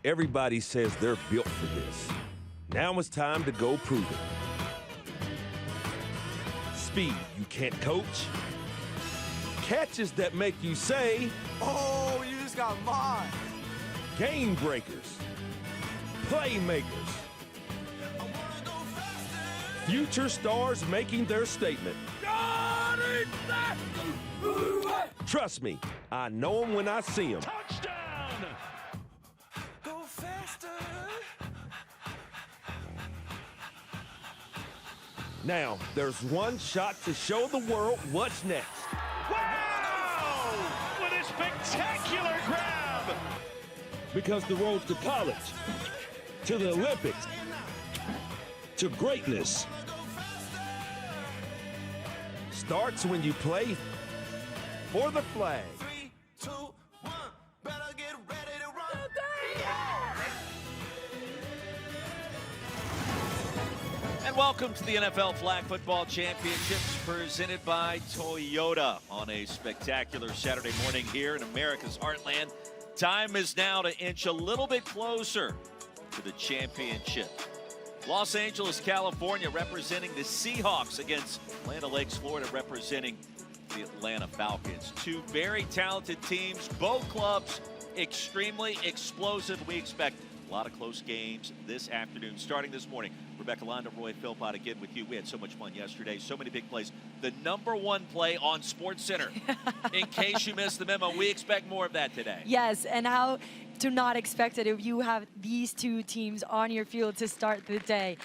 Everybody says they're built for this. Now it's time to go prove it. Speed you can't coach. Catches that make you say, "Oh, you just got mine." Game breakers. Playmakers. Future stars making their statement. Trust me, I know them when I see them. Touchdown! Go faster. Now, there's one shot to show the world what's next. Wow! What a spectacular grab! Because the road to college, to the Olympics, to greatness starts when you play for the flag. 3, 2, 1, better get ready to run. And welcome to the NFL Flag Football Championships presented by Toyota on a spectacular Saturday morning here in America's heartland. Time is now to inch a little bit closer to the championship. Los Angeles, California representing the Seahawks against Atlanta Lakes, Florida representing the Atlanta Falcons. Two very talented teams, both clubs extremely explosive. We expect a lot of close games this afternoon, starting this morning. Rebecca Londa, Roy Philpott again with you. We had so much fun yesterday, so many big plays. The #1 play on SportsCenter. In case you missed the memo, we expect more of that today. Yes, and how to not expect it if you have these two teams on your field to start the day.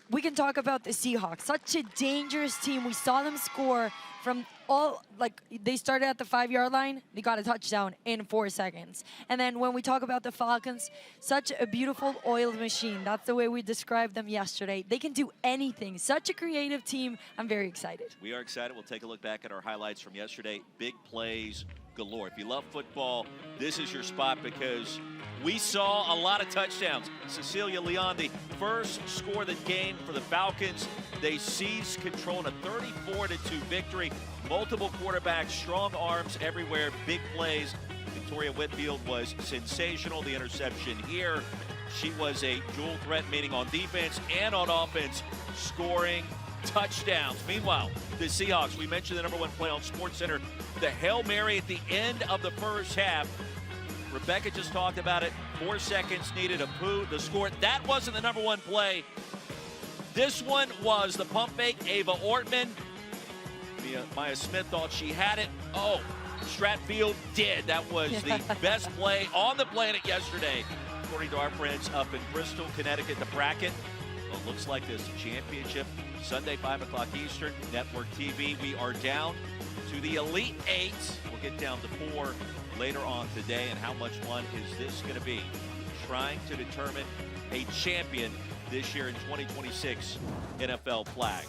We can talk about the Seahawks, such a dangerous team. We saw them score from they started at the 5-yard line, they got a touchdown in 4 seconds. And then when we talk about the Falcons, such a beautiful oiled machine. That's the way we described them yesterday. They can do anything. Such a creative team. I'm very excited. We are excited. We'll take a look back at our highlights from yesterday. Big plays galore. If you love football, this is your spot because we saw a lot of touchdowns. Cecilia Leon, the first score of the game for the Falcons. They seized control in a 34-2 victory. Multiple quarterbacks, strong arms everywhere, big plays. Victoria Whitfield was sensational. The interception here. She was a dual threat, meaning on defense and on offense, scoring touchdowns. Meanwhile, the Seahawks, we mentioned the #1 play on SportsCenter, the Hail Mary at the end of the first half. Rebecca just talked about it. 4 seconds needed, a poo, the score. That wasn't the #1 play. This one was the pump fake. Ava Ortman. Maya Smith thought she had it. Oh, Stratfield did. That was the best play on the planet yesterday, according to our friends up in Bristol, Connecticut, the bracket. Well, it looks like this championship, Sunday, 5 o'clock Eastern, Network TV. We are down to the Elite 8. We'll get down to 4 later on today. And how much fun is this going to be? Trying to determine a champion this year in 2026 NFL Flag.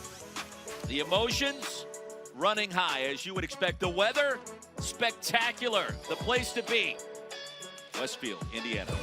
The emotions running high, as you would expect. The weather, spectacular. The place to be, Westfield, Indiana.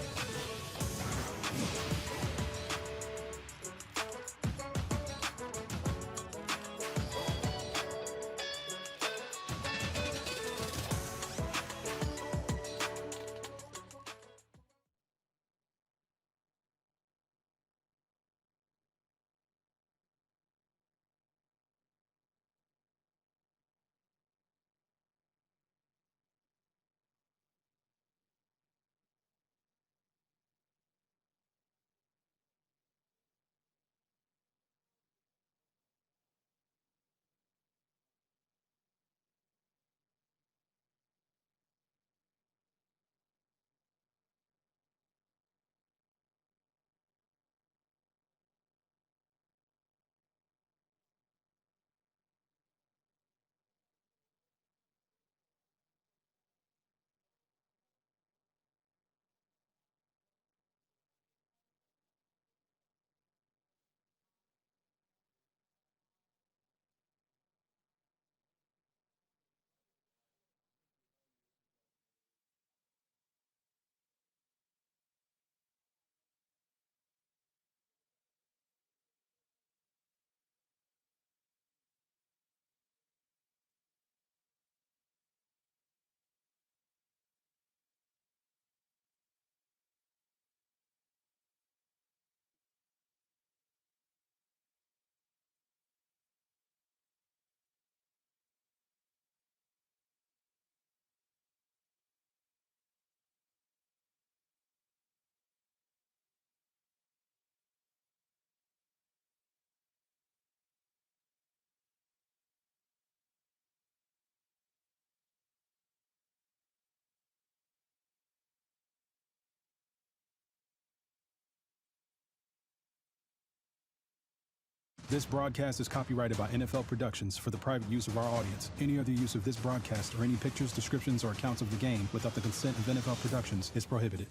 This broadcast is copyrighted by NFL Productions for the private use of our audience. Any other use of this broadcast or any pictures, descriptions, or accounts of the game without the consent of NFL Productions is prohibited.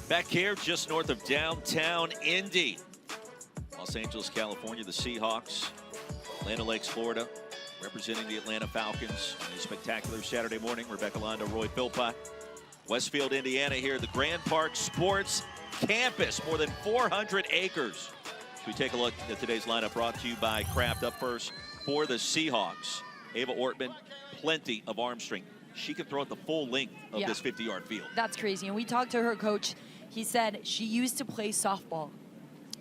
Back here, just north of downtown Indy. Los Angeles, California, the Seahawks. Atlanta Lakes, Florida, representing the Atlanta Falcons. A spectacular Saturday morning. Rebecca Londo, Roy Philpott. Westfield, Indiana here, the Grand Park Sports Campus. More than 400 acres. We take a look at today's lineup brought to you by Kraft. Up first for the Seahawks. Ava Ortman, plenty of arm strength. She can throw it the full length of this 50-yard field. That's crazy. And we talked to her coach. He said she used to play softball.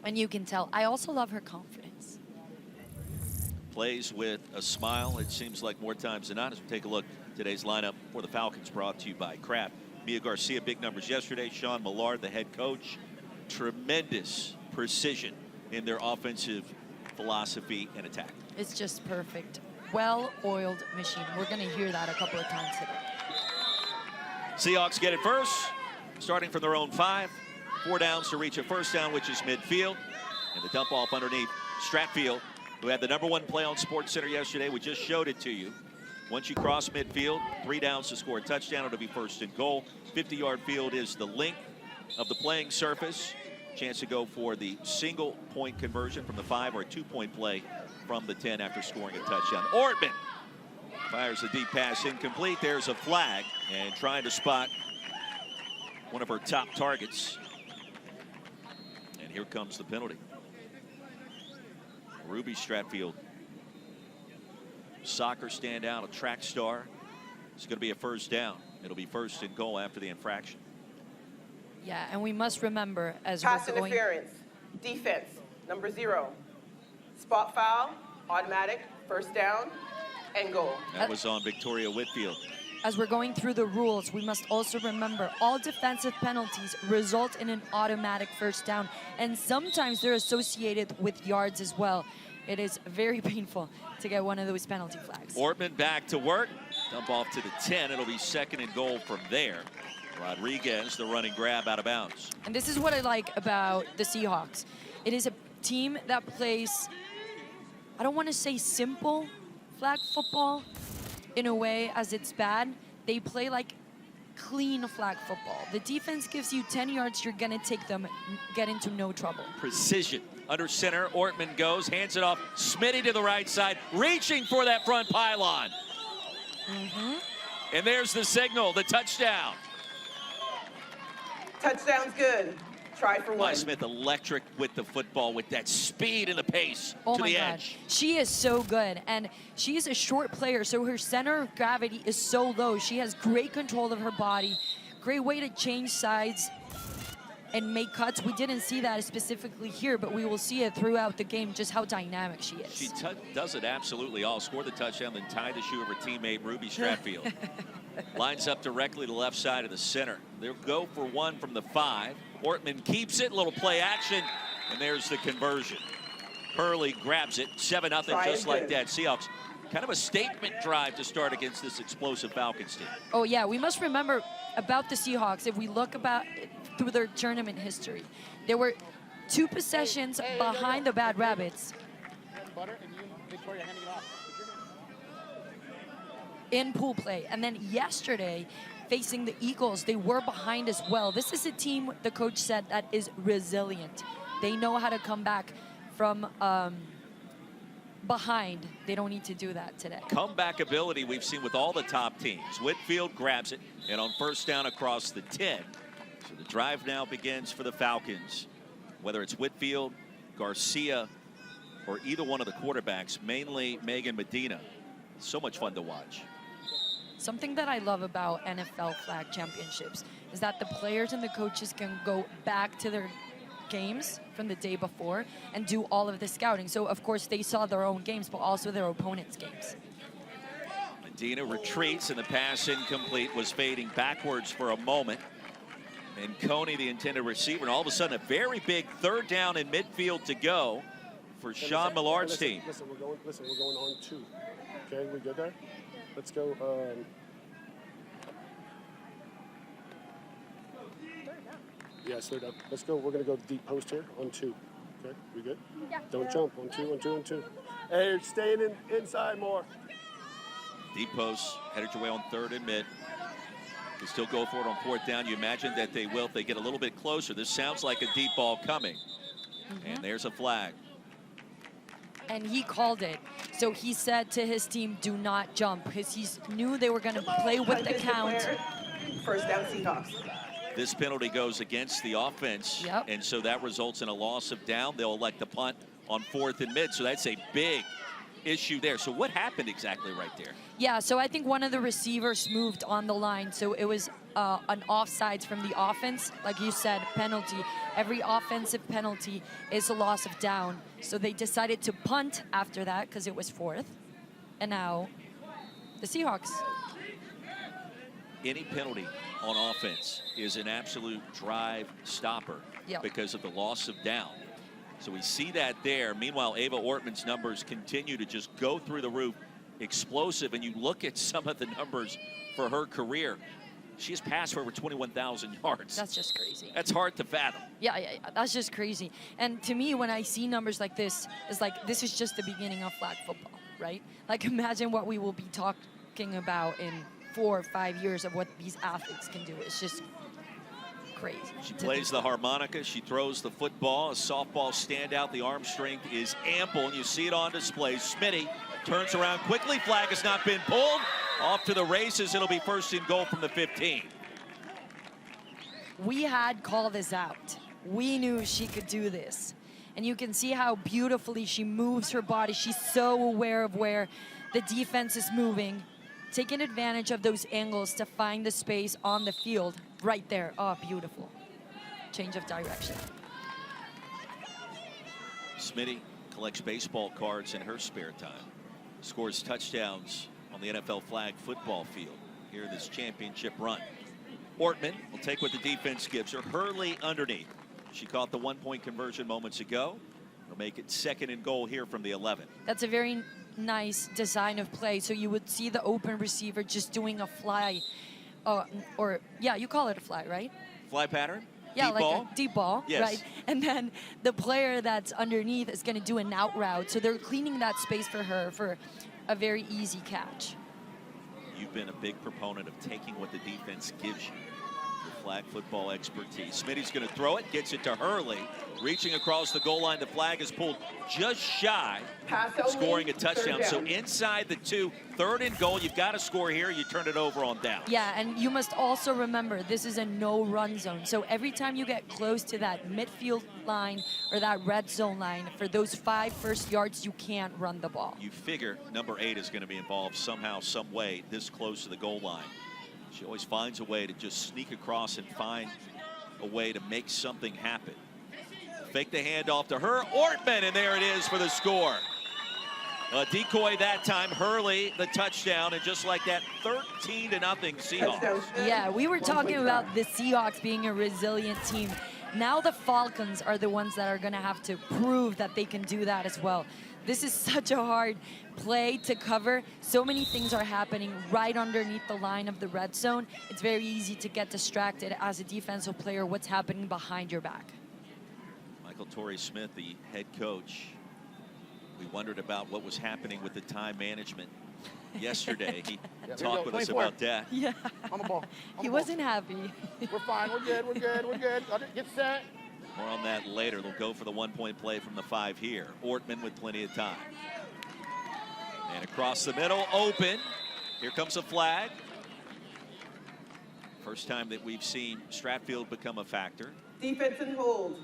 And you can tell. I also love her confidence. Plays with a smile, it seems like more times than not, as we take a look at today's lineup for the Falcons brought to you by Kraft. Mia Garcia, big numbers yesterday. Sean Millard, the head coach. Tremendous precision in their offensive philosophy and attack. It's just perfect. Well-oiled machine. We're going to hear that a couple of times today. Seahawks get it first, starting from their own 5. 4 downs to reach a first down, which is midfield. And the dump off underneath Stratfield, who had the #1 play on Sports Center yesterday. We just showed it to you. Once you cross midfield, 3 downs to score a touchdown. It'll be first and goal. 50-yard field is the length of the playing surface. Chance to go for the single-point conversion from the 5 or a 2-point play from the 10 after scoring a touchdown. Ortman fires a deep pass incomplete. There's a flag, and trying to spot one of her top targets. And here comes the penalty. Ruby Stratfield, soccer standout, a track star. It's going to be a first down. It'll be first and goal after the infraction. Yeah, and we must remember as Pass we're going... interference, defense, number 0. Spot foul, automatic, first down, and goal. That was on Victoria Whitfield. As we're going through the rules, we must also remember all defensive penalties result in an automatic first down, and sometimes they're associated with yards as well. It is very painful to get one of those penalty flags. Ortman back to work. Dump off to the 10. It'll be second and goal from there. Rodriguez, the running grab out of bounds. And this is what I like about the Seahawks. It is a team that plays, I don't want to say simple flag football in a way as it's bad. They play like clean flag football. The defense gives you 10 yards, you're going to take them, get into no trouble. Precision. Under center, Ortman goes, hands it off. Smitty to the right side, reaching for that front pylon. And there's the signal, the touchdown. Touchdown's good. Try for one. Smith electric with the football, with that speed and the pace Oh to my the God. edge. She is so good, and she's a short player, so her center of gravity is so low. She has great control of her body, great way to change sides and make cuts. We didn't see that specifically here, but we will see it throughout the game, just how dynamic she is. She does it absolutely all. Scored the touchdown, then tied the shoe of her teammate, Ruby Stratfield. Lines up directly to the left side of the center. They'll go for one from the 5. Ortman keeps it, little play action, and there's the conversion. Hurley grabs it, 7-0 just like that. Seahawks, kind of a statement drive to start against this explosive Falcons team. Oh yeah, we must remember about the Seahawks, if we look about through their tournament history, there were 2 possessions behind the Bad Rabbits in pool play. And then yesterday, facing the Eagles, they were behind as well. This is a team, the coach said, that is resilient. They know how to come back from behind. They don't need to do that today. Comeback ability we've seen with all the top teams. Whitfield grabs it, and on first down across the 10. So the drive now begins for the Falcons. Whether it's Whitfield, Garcia, or either one of the quarterbacks, mainly Megan Medina. So much fun to watch. Something that I love about NFL flag championships is that the players and the coaches can go back to their games from the day before and do all of the scouting. So, of course, they saw their own games, but also their opponents' games. Medina retreats, and the pass incomplete, was fading backwards for a moment. And Coney, the intended receiver, and all of a sudden a very big 3rd down in midfield to go for Sean Millard's team. Listen, we're going on 2. Okay, we good there? Let's go. Yes, they're done. Let's go. We're going to go deep post here on 2. Okay, we good? Yeah. Don't jump. 1, 2, 1, 2, 1, 2. Hey, you're staying inside more. Deep post, headed your way on 3rd and mid. They still go for it on 4th down. You imagine that they will if they get a little bit closer. This sounds like a deep ball coming. And there's a flag. And he called it. So he said to his team, do not jump, because he knew they were going to play with the count. First down, Seahawks. This penalty goes against the offense. Yep. And so that results in a loss of down. They'll elect the punt on 4th and mid. So that's a big issue there. So what happened exactly right there? Yeah, so I think one of the receivers moved on the line. So it was an offsides from the offense. Like you said, penalty. Every offensive penalty is a loss of down. So they decided to punt after that because it was 4th. And now the Seahawks. Any penalty on offense is an absolute drive stopper because of the loss of down. So we see that there. Meanwhile, Ava Ortman's numbers continue to just go through the roof, explosive. And you look at some of the numbers for her career. She has passed for over 21,000 yards. That's just crazy. That's hard to fathom. Yeah, that's just crazy. And to me, when I see numbers like this, it's like this is just the beginning of flag football, right? Like imagine what we will be talking about in 4 or 5 years of what these athletes can do. It's just crazy. She plays the harmonica. She throws the football. A softball standout. The arm strength is ample, and you see it on display. Smitty turns around quickly. Flag has not been pulled. Off to the races. It'll be 1st and goal from the 15. We had called this out. We knew she could do this. And you can see how beautifully she moves her body. She's so aware of where the defense is moving, taking advantage of those angles to find the space on the field right there. Oh, beautiful. Change of direction. Smitty collects baseball cards in her spare time. Scores touchdowns on the NFL flag football field here in this championship run. Ortman will take what the defense gives her. Hurley underneath. She caught the 1-point conversion moments ago. It'll make it 2nd and goal here from the 11. That's a very nice design of play. So you would see the open receiver just doing a fly, or yeah, you call it a fly, right? Fly pattern? Yeah, deep like ball? a deep ball, yes. Right? And then the player that's underneath is going to do an out route. So they're cleaning that space for her for a very easy catch. You've been a big proponent of taking what the defense gives you. Your flag football expertise. Smitty's going to throw it, gets it to Hurley. Reaching across the goal line, the flag is pulled just shy of scoring a touchdown. So inside the 2, 3rd and goal. You've got to score here. You turn it over on down. Yeah, and you must also remember this is a no-run zone. So every time you get close to that midfield line or that red zone line, for those 5 first yards, you can't run the ball. You figure number 8 is going to be involved somehow, some way, this close to the goal line. She always finds a way to just sneak across and find a way to make something happen. Fake the handoff to her, Ortman, and there it is for the score. A decoy that time, Hurley the touchdown, and just like that, 13-0 Seahawks. Yeah, we were talking about the Seahawks being a resilient team. Now the Falcons are the ones that are going to have to prove that they can do that as well. This is such a hard play to cover. So many things are happening right underneath the line of the red zone. It's very easy to get distracted as a defensive player what's happening behind your back. Michael Torrey Smith, the head coach, we wondered about what was happening with the time management yesterday. He talked with us about that. Yeah. On the ball. He wasn't happy. We're fine. We're good. We're good. We're good. Get set. More on that later. They'll go for the 1-point play from the 5 here. Ortman with plenty of time. And across the middle, open. Here comes a flag. First time that we've seen Stratfield become a factor. Defense and hold.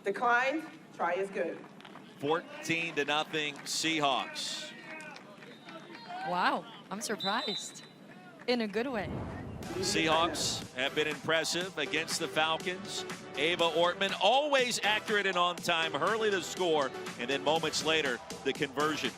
Declined. Try is good. 14-0 Seahawks. Wow, I'm surprised. In a good way. Seahawks have been impressive against the Falcons. Ava Ortman, always accurate and on time. Hurley the score, and then moments later, the conversion.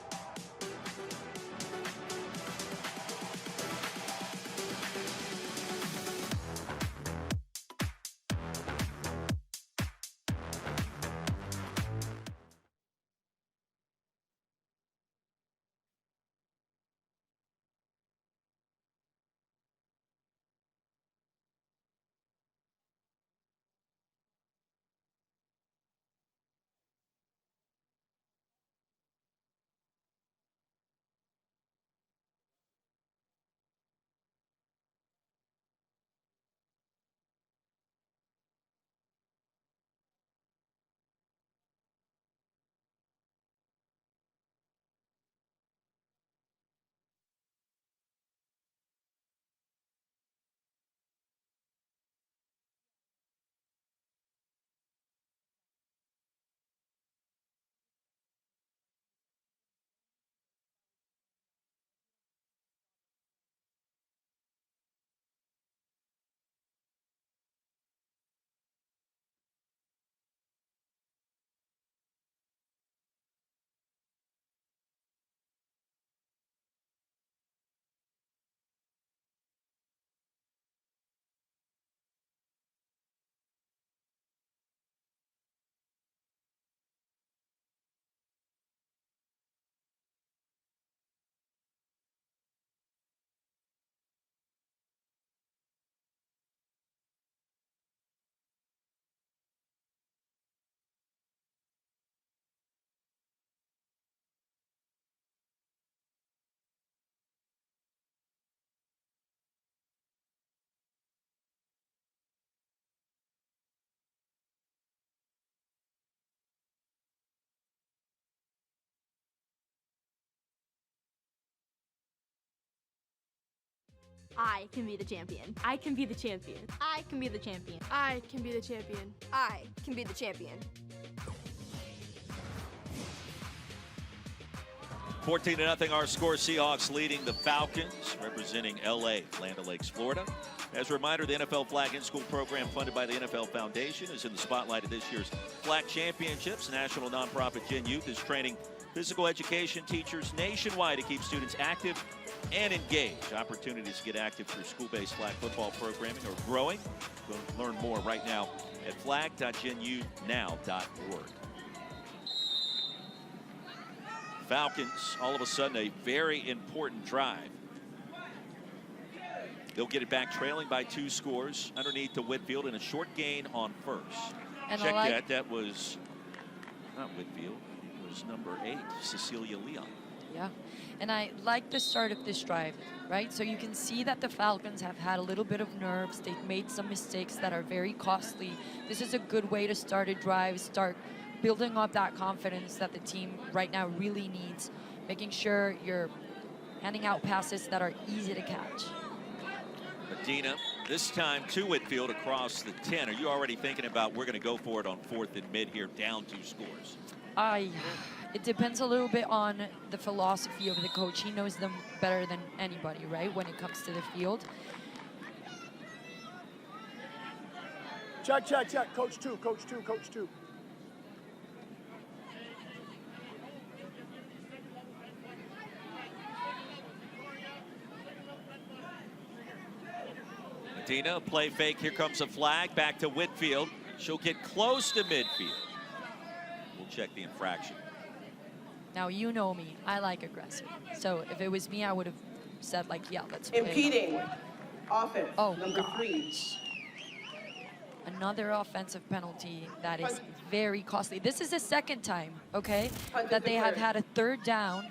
I can be the champion. I can be the champion. I can be the champion. I can be the champion. I can be the champion. 14-0 our score. Seahawks leading the Falcons, representing LA, Land O'Lakes, Florida. As a reminder, the NFL Flag in-School program funded by the NFL Foundation is in the spotlight of this year's Flag Championships. National nonprofit Gen Youth is training physical education teachers nationwide to keep students active and engaged. Opportunities to get active through school-based flag football programming are growing. Go learn more right now at flag.genyouthnow.org. Falcons, all of a sudden, a very important drive. They'll get it back trailing by 2 scores underneath to Whitfield in a short gain on first. And Check that. That was not Whitfield. It was number 8, Cecilia Leon. Yeah, and I like the start of this drive, right? So you can see that the Falcons have had a little bit of nerves. They've made some mistakes that are very costly. This is a good way to start a drive, start building up that confidence that the team right now really needs, making sure you're handing out passes that are easy to catch. Medina, this time to Whitfield across the 10. Are you already thinking about we're going to go for it on 4th and mid here, down 2 scores? It depends a little bit on the philosophy of the coach. He knows them better than anybody, right, when it comes to the field. Check, check, check. Coach 2, coach 2, coach 2. Medina, play fake. Here comes a flag. Back to Whitfield. She'll get close to midfield. We'll check the infraction. Now, you know me. I like aggressive. So if it was me, I would have said, like, yeah, let's play. Impeding. Offense. Oh, number 3. Another offensive penalty that is very costly. This is the second time, okay, that they have had a 3rd down.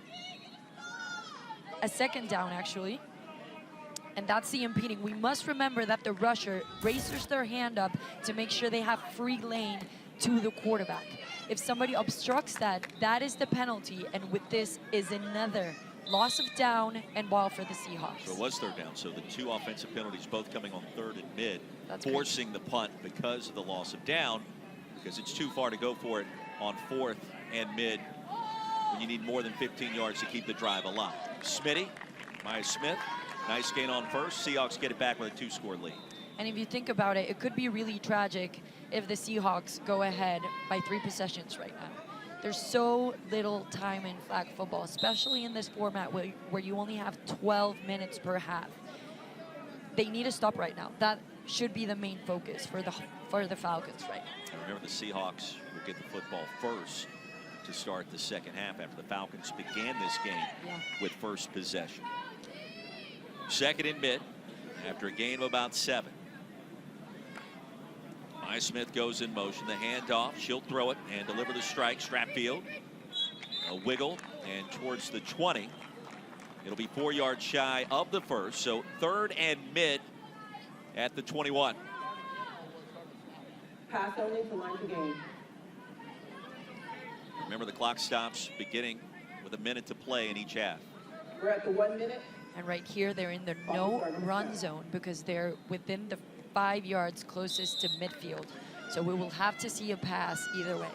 A 2nd down, actually. And that's the impeding. We must remember that the rusher raises their hand up to make sure they have free lane to the quarterback. If somebody obstructs that, that is the penalty. And with this is another loss of down and ball for the Seahawks. So it was 3rd down. So the 2 offensive penalties both coming on 3rd and mid, that's forcing the punt because of the loss of down, because it's too far to go for it on 4th and mid when you need more than 15 yards to keep the drive alive. Smitty, Maya Smith, nice gain on first. Seahawks get it back with a 2-score lead. And if you think about it, it could be really tragic if the Seahawks go ahead by 3 possessions right now. There's so little time in flag football, especially in this format where you only have 12 minutes per half. They need to stop right now. That should be the main focus for the Falcons right now. And remember, the Seahawks will get the football first to start the second half after the Falcons began this game with first possession. 2nd and mid after a gain of about 7. Maya Smith goes in motion. The handoff. She'll throw it and deliver the strike. Stratfield. A wiggle and towards the 20. It'll be 4 yards shy of the first. So 3rd and mid at the 21. Pass only to line to gain. Remember, the clock stops beginning with a minute to play in each half. We're at the 1 minute. And right here, they're in the no-run zone because they're within the 5 yards closest to midfield. So we will have to see a pass either way.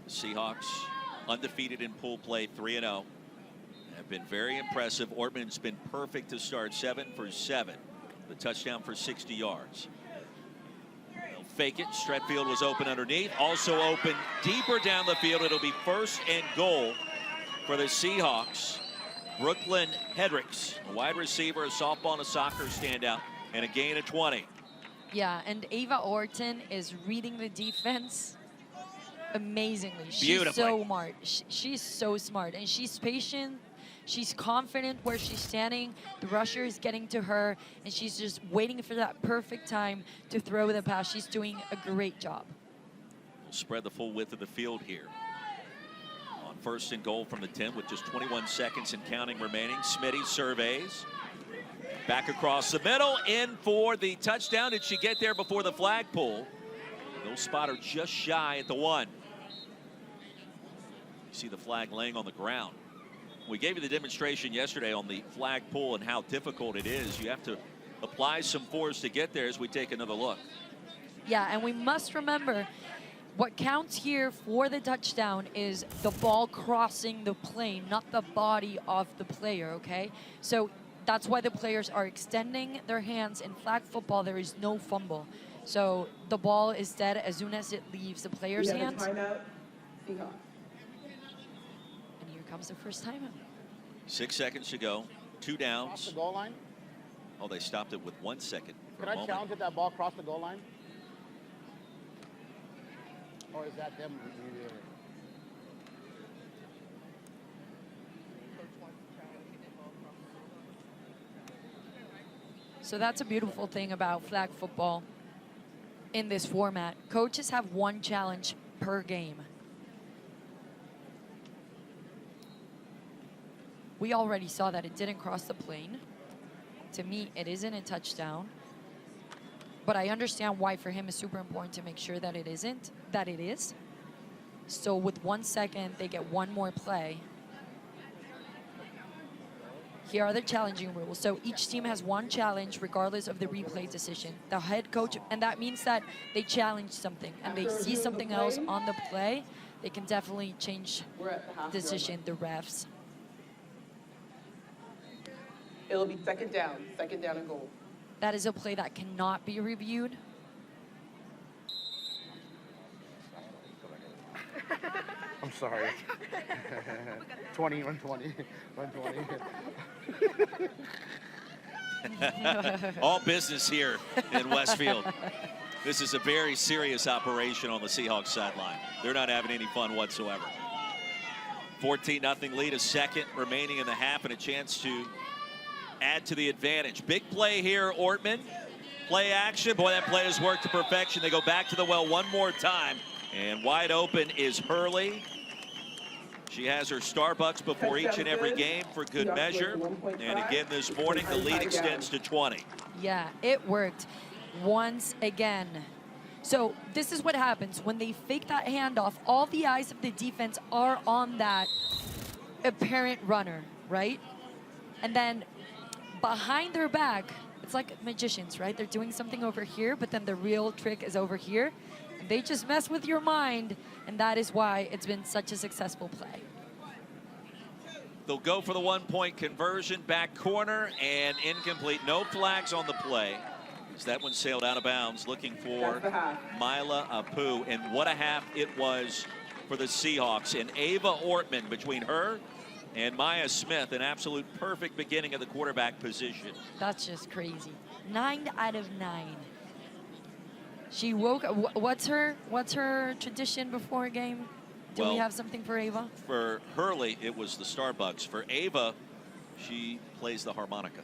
Seahawks undefeated in pool play, 3-0. Have been very impressive. Ortman's been perfect to start, 7 for 7. The touchdown for 60 yards. They'll fake it. Stratfield was open underneath. Also open deeper down the field. It'll be 1st and goal for the Seahawks. Brooklyn Hedricks, a wide receiver, a softball and a soccer standout, and a gain of 20. Yeah, and Ava Orton is reading the defense amazingly. She's Beautifully. so smart. She's so smart, and she's patient. She's confident where she's standing. The rusher is getting to her, and she's just waiting for that perfect time to throw the pass. She's doing a great job. We'll spread the full width of the field here. On 1st and goal from the 10 with just 21 seconds and counting remaining. Smitty surveys. Back across the middle, in for the touchdown. Did she get there before the flag pull? They'll spot her just shy at the 1. see the flag laying on the ground. We gave you the demonstration yesterday on the flag pull and how difficult it is. You have to apply some force to get there as we take another look. Yeah, and we must remember what counts here for the touchdown is the ball crossing the plane, not the body of the player, okay? So that's why the players are extending their hands. In flag football, there is no fumble. So the ball is dead as soon as it leaves the player's hands. Timeout, Seahawks. And here comes the first timeout. 6 seconds to go. 2 downs. Cross the goal line. Oh, they stopped it with 1 second for Can a I moment. challenge if that ball crossed the goal line? Or is that them? So that's a beautiful thing about flag football in this format. Coaches have 1 challenge per game. We already saw that it didn't cross the plane. To me, it isn't a touchdown. But I understand why for him it's super important to make sure that it isn't, that it is. So with 1 second, they get 1 more play. Here are the challenging rules. So each team has 1 challenge regardless of the replay decision. The head coach, and that means that they challenge something and they see something else on the play, they can definitely change decision, the refs. It'll be second down and goal. That is a play that cannot be reviewed. I'm sorry. 20, 120, 120. All business here in Westfield. This is a very serious operation on the Seahawks sideline. They're not having any fun whatsoever. 14-0 lead, a second remaining in the half, and a chance to add to the advantage. Big play here, Ortman. Play action. Boy, that play has worked to perfection. They go back to the well one more time. And wide open is Hurley. She has her Starbucks before each and every game for good measure. And again this morning, the lead extends to 20. Yeah, it worked once again. So this is what happens when they fake that handoff. All the eyes of the defense are on that apparent runner, right? And then behind their back, it's like magicians, right? They're doing something over here, but then the real trick is over here. And they just mess with your mind, and that is why it's been such a successful play. They'll go for the 1-point conversion, back corner, and incomplete. No flags on the play. As that one sailed out of bounds, looking for Mila Apu. And what a half it was for the Seahawks. And Ava Ortman, between her and Maya Smith, an absolute perfect beginning of the quarterback position. That's just crazy. 9 out of 9. She woke up. What's her tradition before a game? Do we have something for Ava? For Hurley, it was the Starbucks. For Ava, she plays the harmonica.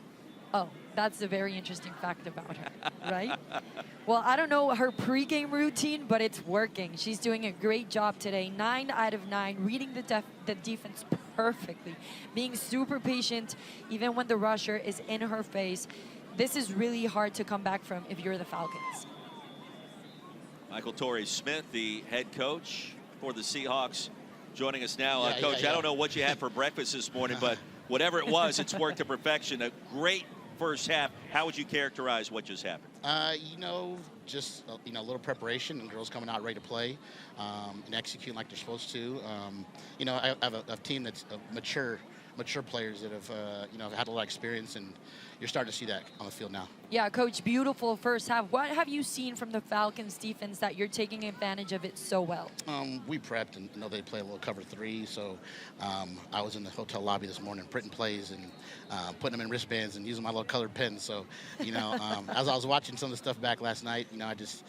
Oh, that's a very interesting fact about her, right? Well, I don't know her pregame routine, but it's working. She's doing a great job today. 9 out of 9, reading the defense perfectly, being super patient, even when the rusher is in her face. This is really hard to come back from if you're the Falcons. Michael Torrey-Smith, the head coach for the Seahawks, joining us now. Coach, I don't know what you had for breakfast this morning, but whatever it was, it's worked to perfection. A great first half. How would you characterize what just happened? Just a little preparation and girls coming out ready to play and executing like they're supposed to. I have a team that's mature players that have had a lot of experience, and you're starting to see that on the field now. Yeah, Coach, beautiful first half. What have you seen from the Falcons defense that you're taking advantage of it so well? We prepped and know they play a little cover 3, so I was in the hotel lobby this morning printing plays and putting them in wristbands and using my little colored pens. So, as I was watching some of the stuff back last night, I just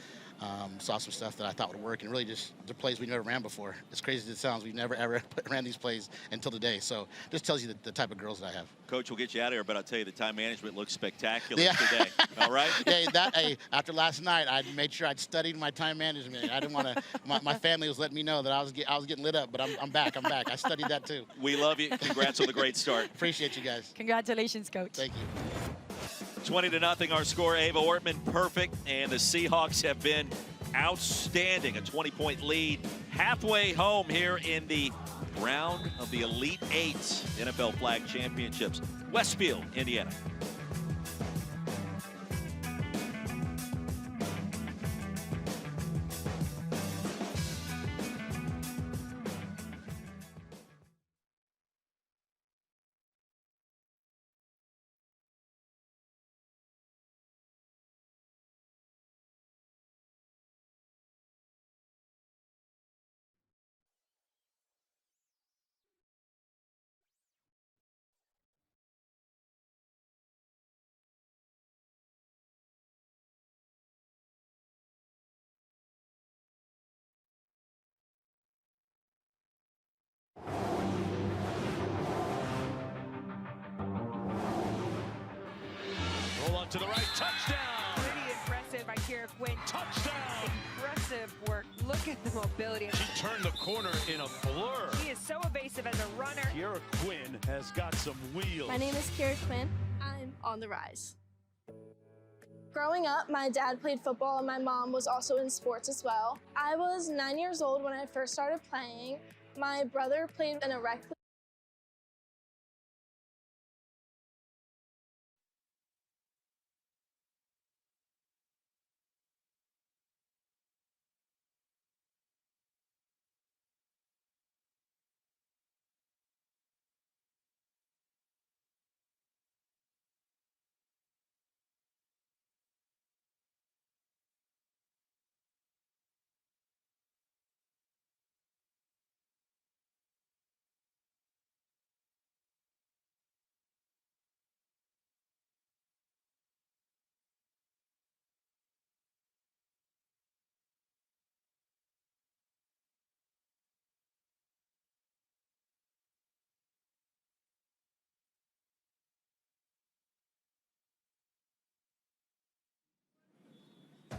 saw some stuff that I thought would work, and really just the plays we never ran before. As crazy as it sounds, we've never ever ran these plays until today. So just tells you the type of girls that I have. Coach, we'll get you out of here, but I'll tell you the time management looks spectacular today. All right? After last night, I made sure I'd studied my time management. I didn't want to. My family was letting me know that I was getting lit up, but I'm back. I studied that too. We love you. Congrats on the great start. Appreciate you guys. Congratulations, Coach. Thank you. 20-0 our score. Ava Ortman perfect, and the Seahawks have been Outstanding. A 20-point lead halfway home here in the round of the Elite Eight NFL Flag Championships. Westfield, Indiana. Roll on to the right, touchdown! Pretty impressive by Kira Quinn. Touchdown! Impressive work. Look at the mobility. She turned the corner in a blur. He is so evasive as a runner. Kiera Quinn has got some wheels. My name is Kira Quinn. I'm on the rise. Growing up, my dad played football and my mom was also in sports as well. I was 9 years old when I first started playing. My brother played in a rec league.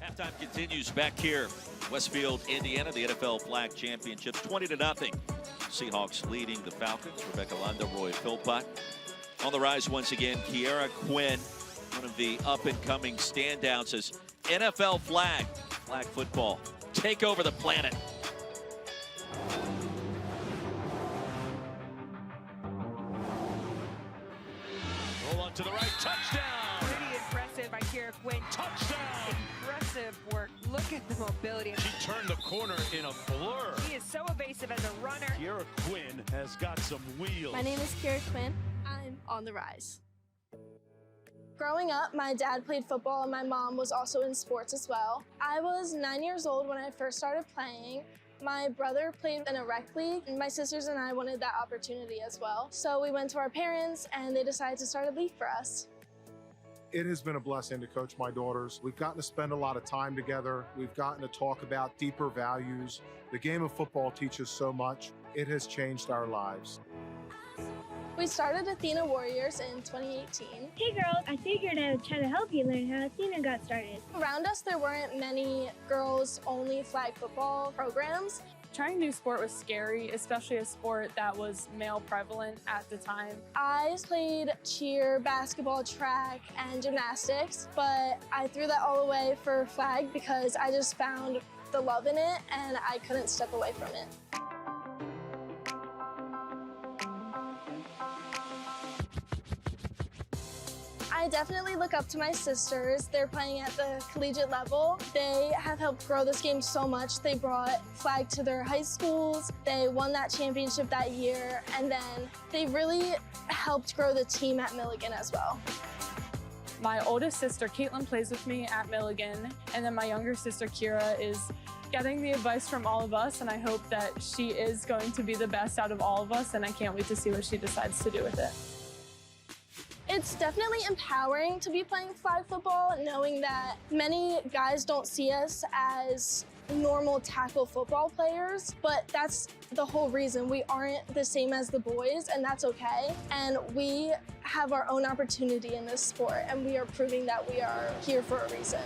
Halftime continues back here. Westfield, Indiana, the NFL Flag Championships, 20-0. Seahawks leading the Falcons. Rebecca Landa, Roy Philpott. On the rise once again, Kiera Quinn, one of the up-and-coming standouts as NFL flag football, take over the planet. Roll on to the right, touchdown! Pretty impressive by Kira Quinn. Touchdown! Impressive work. Look at the mobility. She turned the corner in a blur. He is so evasive as a runner. Kiera Quinn has got some wheels. My name is Kira Quinn. I'm on the rise. Growing up, my dad played football and my mom was also in sports as well. I was 9 years old when I first started playing. My brother played in a rec league, and my sisters and I wanted that opportunity as well. So we went to our parents and they decided to start a league for us. It has been a blessing to coach my daughters. We've gotten to spend a lot of time together. We've gotten to talk about deeper values. The game of football teaches so much. It has changed our lives. We started Athena Warriors in 2018. Hey girls, I figured I would try to help you learn how Athena got started. Around us, there weren't many girls-only flag football programs. Trying new sport was scary, especially a sport that was male prevalent at the time. I played cheer, basketball, track, and gymnastics, but I threw that all away for flag because I just found the love in it and I couldn't step away from it. I definitely look up to my sisters. They're playing at the collegiate level. They have helped grow this game so much. They brought flag to their high schools. They won that championship that year, and then they really helped grow the team at Milligan as well. My oldest sister, Caitlin, plays with me at Milligan, and then my younger sister, Kira, is getting the advice from all of us, and I hope that she is going to be the best out of all of us, and I can't wait to see what she decides to do with it. It's definitely empowering to be playing flag football, knowing that many guys don't see us as normal tackle football players, but that's the whole reason. We aren't the same as the boys, and that's okay. And we have our own opportunity in this sport, and we are proving that we are here for a reason.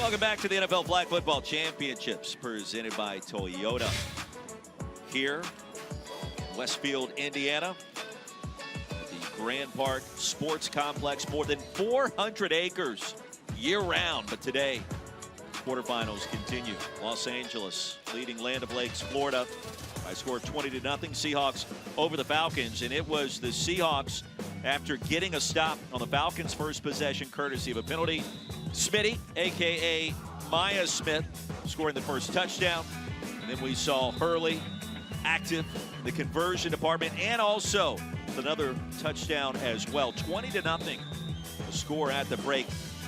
Welcome back to the NFL Flag Football Championships, presented by Toyota. Here, Westfield, Indiana, the Grand Park Sports Complex, more than 400 acres year-round. But today, quarterfinals continue. Los Angeles leading Land of Lakes, Florida, by a score of 20-0. Seahawks over the Falcons, and it was the Seahawks after getting a stop on the Falcons' first possession, courtesy of a penalty. Smitty, a.k.a. Maya Smith, scoring the first touchdown. And then we saw Hurley active in the conversion department, and also another touchdown as well. 20-0, the score at the break.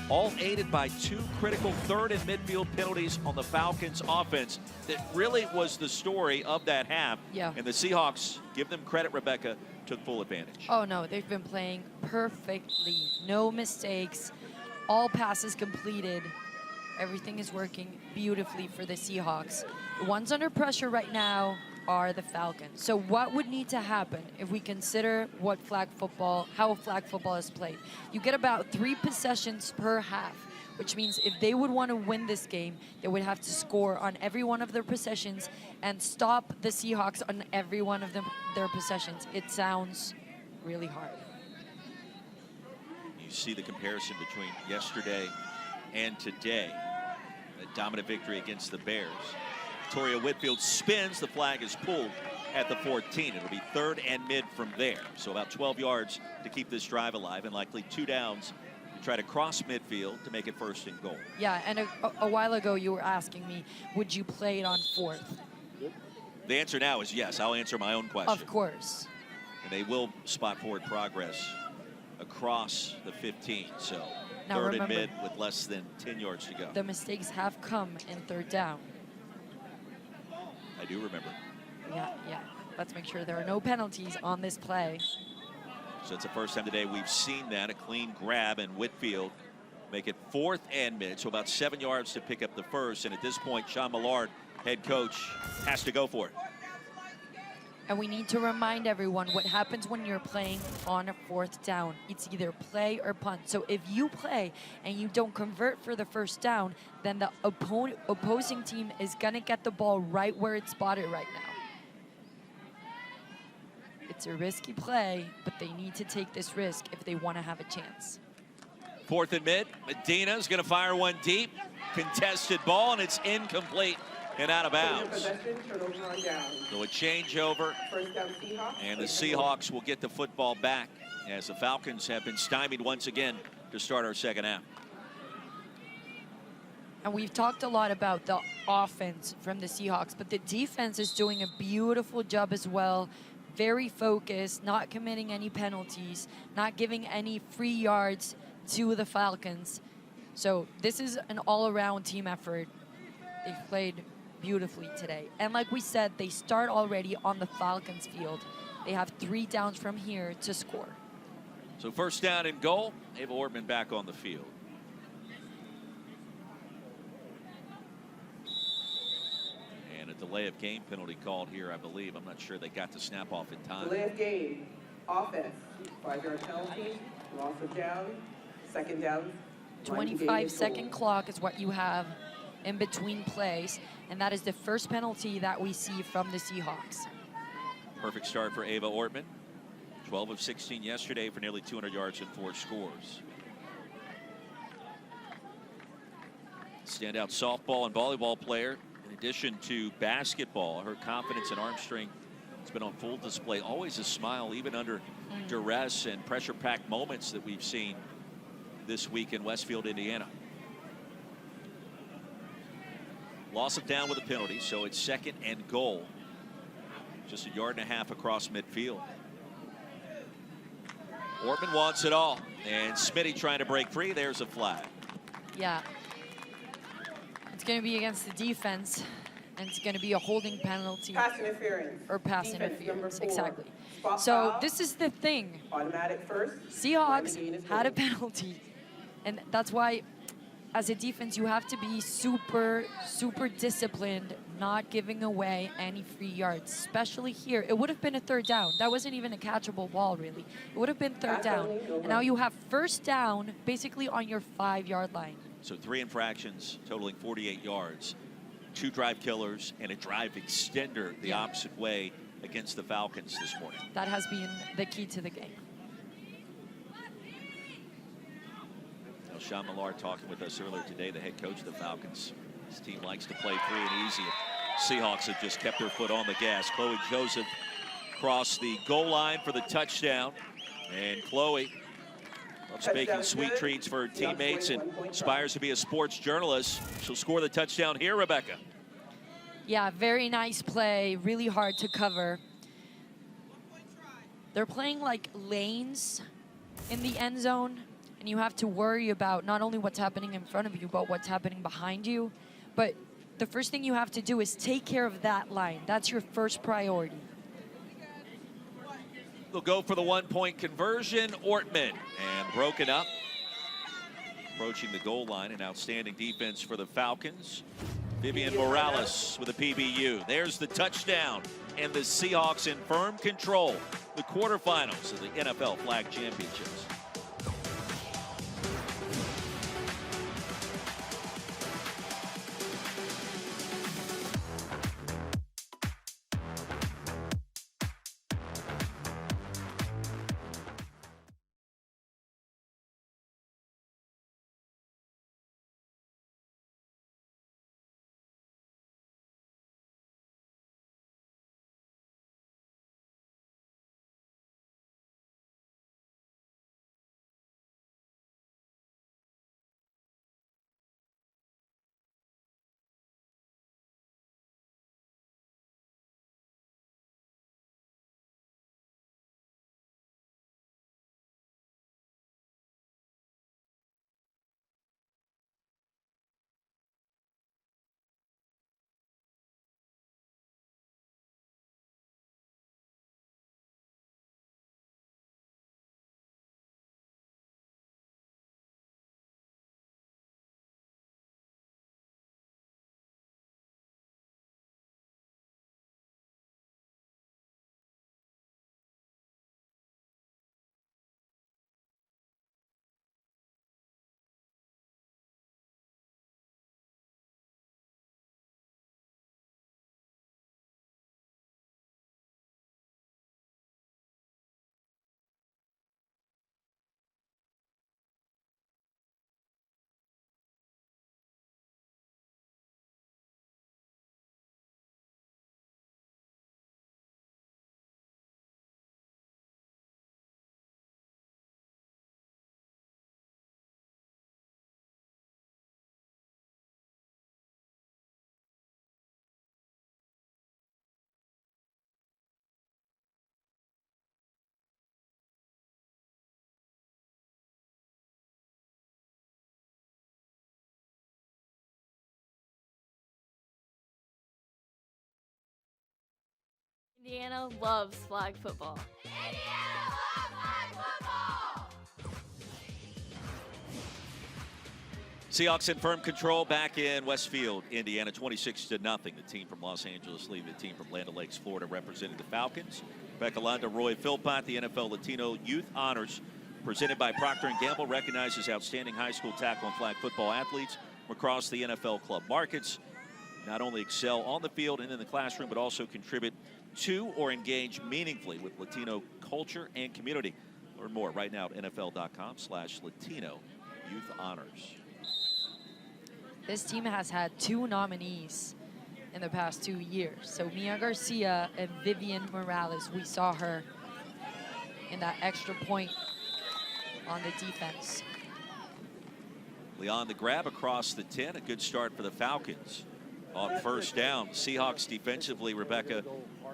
All aided by two critical third and midfield penalties on the Falcons offense. That really was the story of that half. Yeah. And the Seahawks, give them credit, Rebecca, took full advantage. Oh, no, they've been playing perfectly. No mistakes. All passes completed. Everything is working beautifully for the Seahawks. The ones under pressure right now are the Falcons. So what would need to happen if we consider what how flag football is played? You get about 3 possessions per half, which means if they would want to win this game, they would have to score on every one of their possessions and stop the Seahawks on every one of their possessions. It sounds really hard. You see the comparison between yesterday and today. A dominant victory against the Bears. Victoria Whitfield spins, the flag is pulled at the 14. It'll be third and mid from there. So about 12 yards to keep this drive alive, and likely 2 downs to try to cross midfield to make it first and goal. Yeah, and a while ago you were asking me, would you play it on 4th? The answer now is yes. I'll answer my own question. Of course. And they will spot forward progress across the 15. So now third remember, and mid with less than 10 yards to go. The mistakes have come in 3rd down. I do remember. Yeah. Let's make sure there are no penalties on this play. So it's the first time today we've seen that, a clean grab, and Whitfield make it 4th and mid, so about 7 yards to pick up the first. And at this point, Sean Millard, head coach, has to go for it. And we need to remind everyone what happens when you're playing on a 4th down. It's either play or punt. So if you play and you don't convert for the first down, then the opposing team is going to get the ball right where it's spotted right now. It's a risky play, but they need to take this risk if they want to have a chance. 4th and mid. Medina's going to fire one deep. Contested ball, and it's incomplete and out of bounds. So a changeover, and the Seahawks will get the football back as the Falcons have been stymied once again to start our second half. And we've talked a lot about the offense from the Seahawks, but the defense is doing a beautiful job as well. Very focused, not committing any penalties, not giving any free yards to the Falcons. So this is an all-around team effort. They've played beautifully today. And like we said, they start already on the Falcons field. They have 3 downs from here to score. So first down and goal. Ava Ortman back on the field. And a delay of game penalty called here, I believe. I'm not sure they got the snap off in time. Delay of game, offense, 5-yard penalty, loss of down, 2nd down. 25-second clock is what you have in between plays, and that is the first penalty that we see from the Seahawks. Perfect start for Ava Ortman. 12 of 16 yesterday for nearly 200 yards and 4 scores. Standout softball and volleyball player. In addition to basketball, her confidence and arm strength has been on full display. Always a smile, even under duress and pressure-packed moments that we've seen this week in Westfield, Indiana. Loss of down with a penalty, so it's 2nd and goal. Just 1.5 yards across midfield. Ortman wants it all, and Smitty trying to break free. There's a flag. Yeah. It's going to be against the defense, and it's going to be a holding penalty. Pass interference. Or pass Defense interference, 4. exactly. Spot So foul. this is the thing. Automatic first. Seahawks had a penalty, and that's why as a defense you have to be super disciplined, not giving away any free yards, especially here. It would have been a 3rd down. That wasn't even a catchable ball, really. It would have been 3rd down. And now you have 1st down basically on your 5-yard line. So 3 infractions totaling 48 yards, 2 drive killers, and a drive extender the opposite way against the Falcons this morning. That has been the key to the game. Now, Sean Millard talking with us earlier today, the head coach of the Falcons. His team likes to play free and easy. Seahawks have just kept their foot on the gas. Chloe Joseph crossed the goal line for the touchdown. And Chloe loves baking sweet treats for her teammates and aspires to be a sports journalist. She'll score the touchdown here, Rebecca. Yeah, very nice play. Really hard to cover. They're playing like lanes in the end zone, and you have to worry about not only what's happening in front of you, but what's happening behind you. But the first thing you have to do is take care of that line. That's your first priority. They'll go for the 1-point conversion. Ortman, and broken up. Approaching the goal line, an outstanding defense for the Falcons. Vivian Morales with a PBU. There's the touchdown, and the Seahawks in firm control. The quarterfinals of the NFL Flag Championships. Indiana loves flag football. Indiana loves flag football! Seahawks in firm control back in Westfield, Indiana, 26-0. The team from Los Angeles leading the team from Land O'Lakes, Florida, representing the Falcons. Rebecca Landa, Roy Philpott, the NFL Latino Youth Honors, presented by Procter & Gamble, recognizes outstanding high school tackle and flag football athletes from across the NFL club markets. Not only excel on the field and in the classroom, but also contribute to or engage meaningfully with Latino culture and community. Learn more right now at NFL.com/Latino Youth Honors. This team has had 2 nominees in the past 2 years. So Mia Garcia and Vivian Morales, we saw her in that extra point on the defense. Leon the grab across the 10, a good start for the Falcons. On first down, Seahawks defensively, Rebecca,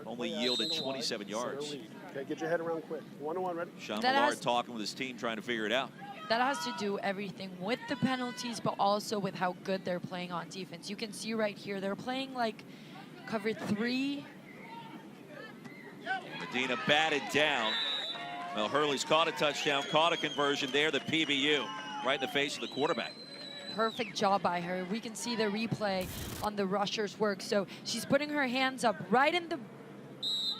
only yielded 27 yards. Okay, get your head around quick. 1-on-1, ready? Sean Millard talking with his team, trying to figure it out. That has to do everything with the penalties, but also with how good they're playing on defense. You can see right here, they're playing like cover 3. Medina batted down. Well, Hurley's caught a touchdown, caught a conversion there, the PBU, right in the face of the quarterback. Perfect job by her. We can see the replay on the rusher's work. So she's putting her hands up right in the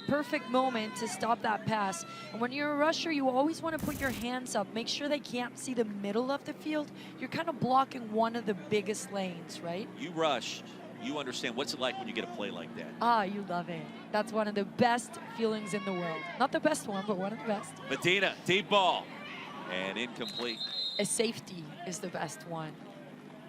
perfect moment to stop that pass. And when you're a rusher, you always want to put your hands up. Make sure they can't see the middle of the field. You're kind of blocking one of the biggest lanes, right? You rushed. You understand what's it like when you get a play like that. Ah, you love it. That's one of the best feelings in the world. Not the best one, but one of the best. Medina, deep ball, and incomplete. A safety is the best one.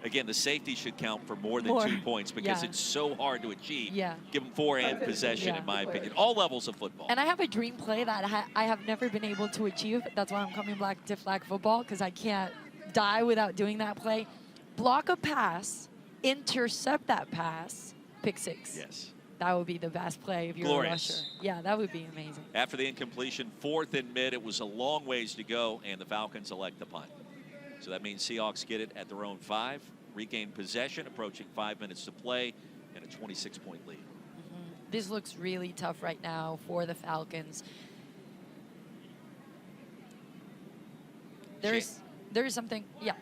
Again, the safety should count for more than 2 points because it's so hard to achieve. Yeah. Give them forehand possession, in my opinion. All levels of football. And I have a dream play that I have never been able to achieve. That's why I'm coming back to flag football, because I can't die without doing that play. Block a pass, intercept that pass, pick six. Yes. That would be the best play if you're a rusher. Yeah, that would be amazing. After the incompletion, 4th and mid, it was a long ways to go, and the Falcons elect the punt. So that means Seahawks get it at their own 5, regain possession, approaching 5 minutes to play, and a 26-point lead. This looks really tough right now for the Falcons. There is something, yeah,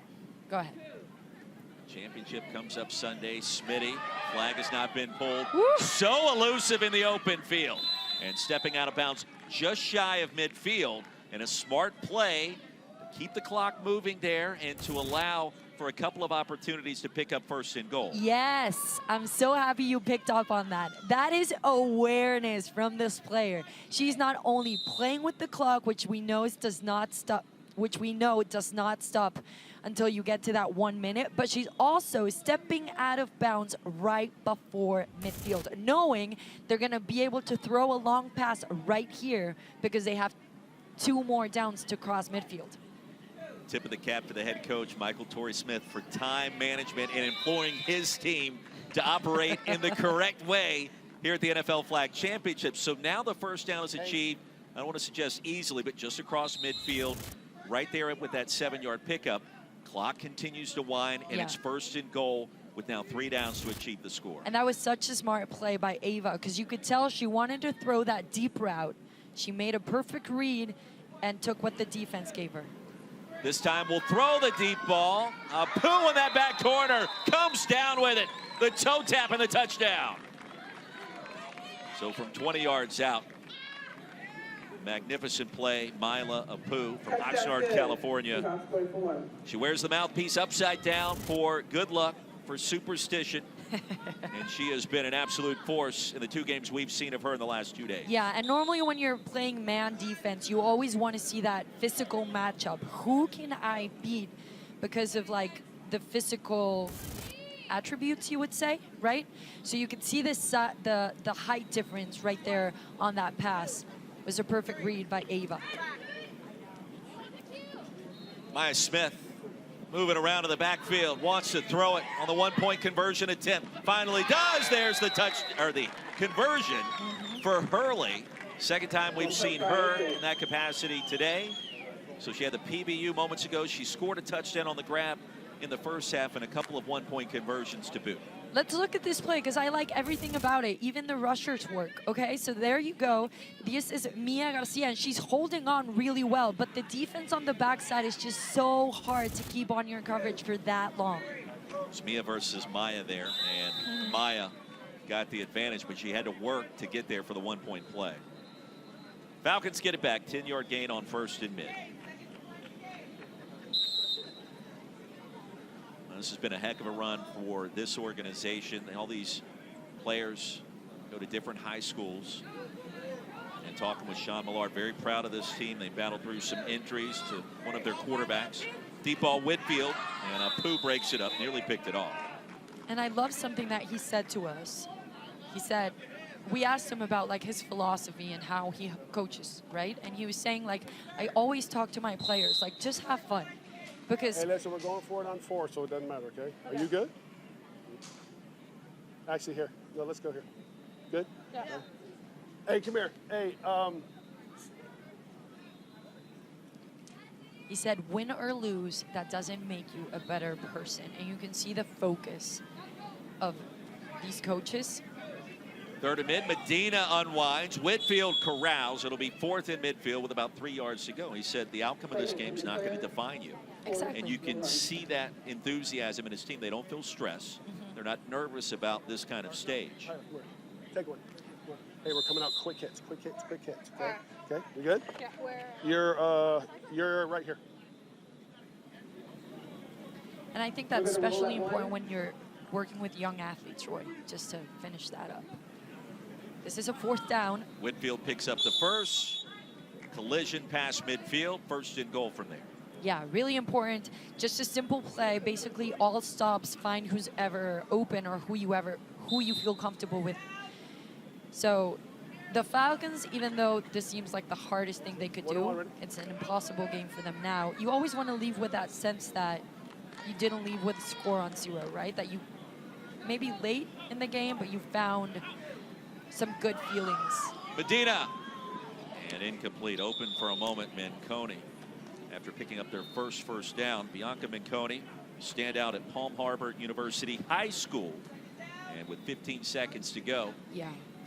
go ahead. Championship comes up Sunday. Smitty, flag has not been pulled. So elusive in the open field. And stepping out of bounds just shy of midfield. And a smart play to keep the clock moving there and to allow for a couple of opportunities to pick up 1st and goal. Yes, I'm so happy you picked up on that. That is awareness from this player. She's not only playing with the clock, which we know does not stop until you get to that 1 minute, but she's also stepping out of bounds right before midfield, knowing they're going to be able to throw a long pass right here because they have 2 more downs to cross midfield. Tip of the cap to the head coach, Michael Torrey-Smith, for time management and employing his team to operate in the correct way here at the NFL Flag Championship. So now the 1st down is achieved, I don't want to suggest easily, but just across midfield, right there with that 7-yard pickup. Clock continues to wind, and it's 1st and goal with now 3 downs to achieve the score. And that was such a smart play by Ava, because you could tell she wanted to throw that deep route. She made a perfect read and took what the defense gave her. This time we'll throw the deep ball. Pooh in that back corner comes down with it. The toe tap and the touchdown. So from 20 yards out, magnificent play, Mila Apu from Oxnard, California. She wears the mouthpiece upside down for good luck, for superstition. And she has been an absolute force in the 2 games we've seen of her in the last 2 days. Yeah, and normally when you're playing man defense, you always want to see that physical matchup. Who can I beat because of like the physical attributes, you would say, right? So you can see this, the height difference right there on that pass. It was a perfect read by Ava. Maya Smith moving around in the backfield, wants to throw it on the 1-point conversion attempt. Finally does. There's the the conversion for Hurley. 2nd time we've seen her in that capacity today. So she had the PBU moments ago. She scored a touchdown on the grab in the 1st half and a couple of 1-point conversions to boot. Let's look at this play because I like everything about it, even the rushers work, okay? So there you go. This is Mia Garcia, and she's holding on really well, but the defense on the backside is just so hard to keep on your coverage for that long. It's Mia versus Maya there, and Maya got the advantage, but she had to work to get there for the 1-point play. Falcons get it back, 10-yard gain on 1st and mid. This has been a heck of a run for this organization. All these players go to different high schools. And talking with Sean Millard, very proud of this team. They battled through some injuries to one of their quarterbacks. Deep ball Whitfield, and Pooh breaks it up, nearly picked it off. And I love something that he said to us. He said, we asked him about like his philosophy and how he coaches, right? And he was saying like, I always talk to my players, like just have fun. Because hey, listen, we're going for it on 4, so it doesn't matter, okay? Are you good? Actually, here. No, let's go here. Good? Yeah. Hey, come here. Hey, he said, win or lose, that doesn't make you a better person. And you can see the focus of these coaches. 3rd and mid, Medina unwinds. Whitfield corrals. It'll be 4th in midfield with about 3 yards to go. He said the outcome of this game is not going to define you. Exactly. And you can see that enthusiasm in his team. They don't feel stress. They're not nervous about this kind of stage. Take one. Hey, we're coming out quick hits, quick hits, quick hits. Okay, okay, you good? Yeah, where? You're right here. And I think that's especially important when you're working with young athletes, Roy, just to finish that up. This is a 4th down. Whitfield picks up the first. Collision past midfield. First and goal from there. Yeah, really important. Just a simple play. Basically, all stops, find who's ever open or who you feel comfortable with. So the Falcons, even though this seems like the hardest thing they could do, it's an impossible game for them now. You always want to leave with that sense that you didn't leave with a score on 0, right? That you maybe late in the game, but you found some good feelings. Medina. And incomplete. Open for a moment, Manconi. After picking up their first down, Bianca Manconi, standout at Palm Harbor University High School. And with 15 seconds to go,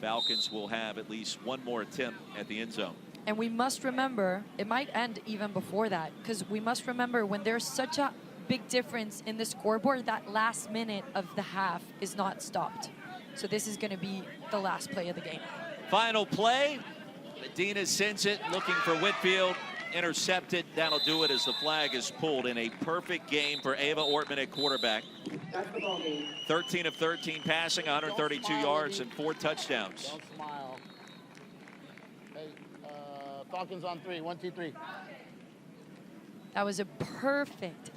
Falcons will have at least one more attempt at the end zone. And we must remember, it might end even before that, because we must remember when there's such a big difference in the scoreboard, that last minute of the half is not stopped. So this is going to be the last play of the game. Final play. Medina sends it, looking for Whitfield. Intercepted. That'll do it as the flag is pulled in a perfect game for Ava Ortman at quarterback. 13 of 13 passing, 132 yards and 4 touchdowns. Don't smile. Hey, Falcons on 3. 1, 2, 3. That was a perfect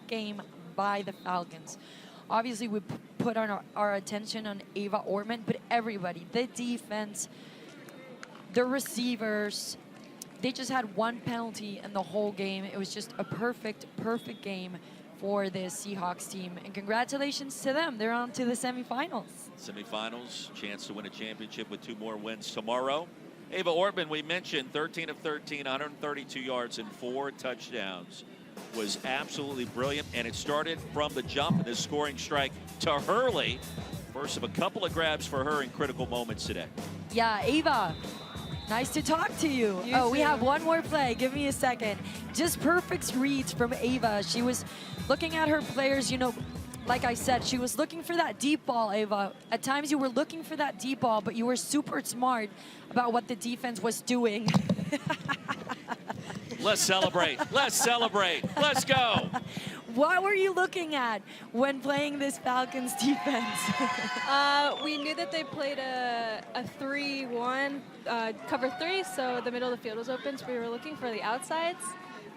game by the Falcons. Obviously, we put our attention on Ava Ortman, but everybody, the defense, the receivers, they just had one penalty in the whole game. It was just a perfect game for the Seahawks team. And congratulations to them. They're on to the semifinals. Semifinals, chance to win a championship with 2 more wins tomorrow. Ava Ortman, we mentioned, 13 of 13, 132 yards and 4 touchdowns. Was absolutely brilliant, and it started from the jump in this scoring strike to Hurley. First of a couple of grabs for her in critical moments today. Yeah, Ava, nice to talk to you. We have one more play. Give me a second. Just perfect reads from Ava. She was looking at her players, you know, like I said, she was looking for that deep ball, Ava. At times you were looking for that deep ball, but you were super smart about what the defense was doing. Let's celebrate. Let's celebrate. Let's go. What were you looking at when playing this Falcons defense? We knew that they played a 3-1, cover 3, so the middle of the field was open, so we were looking for the outsides,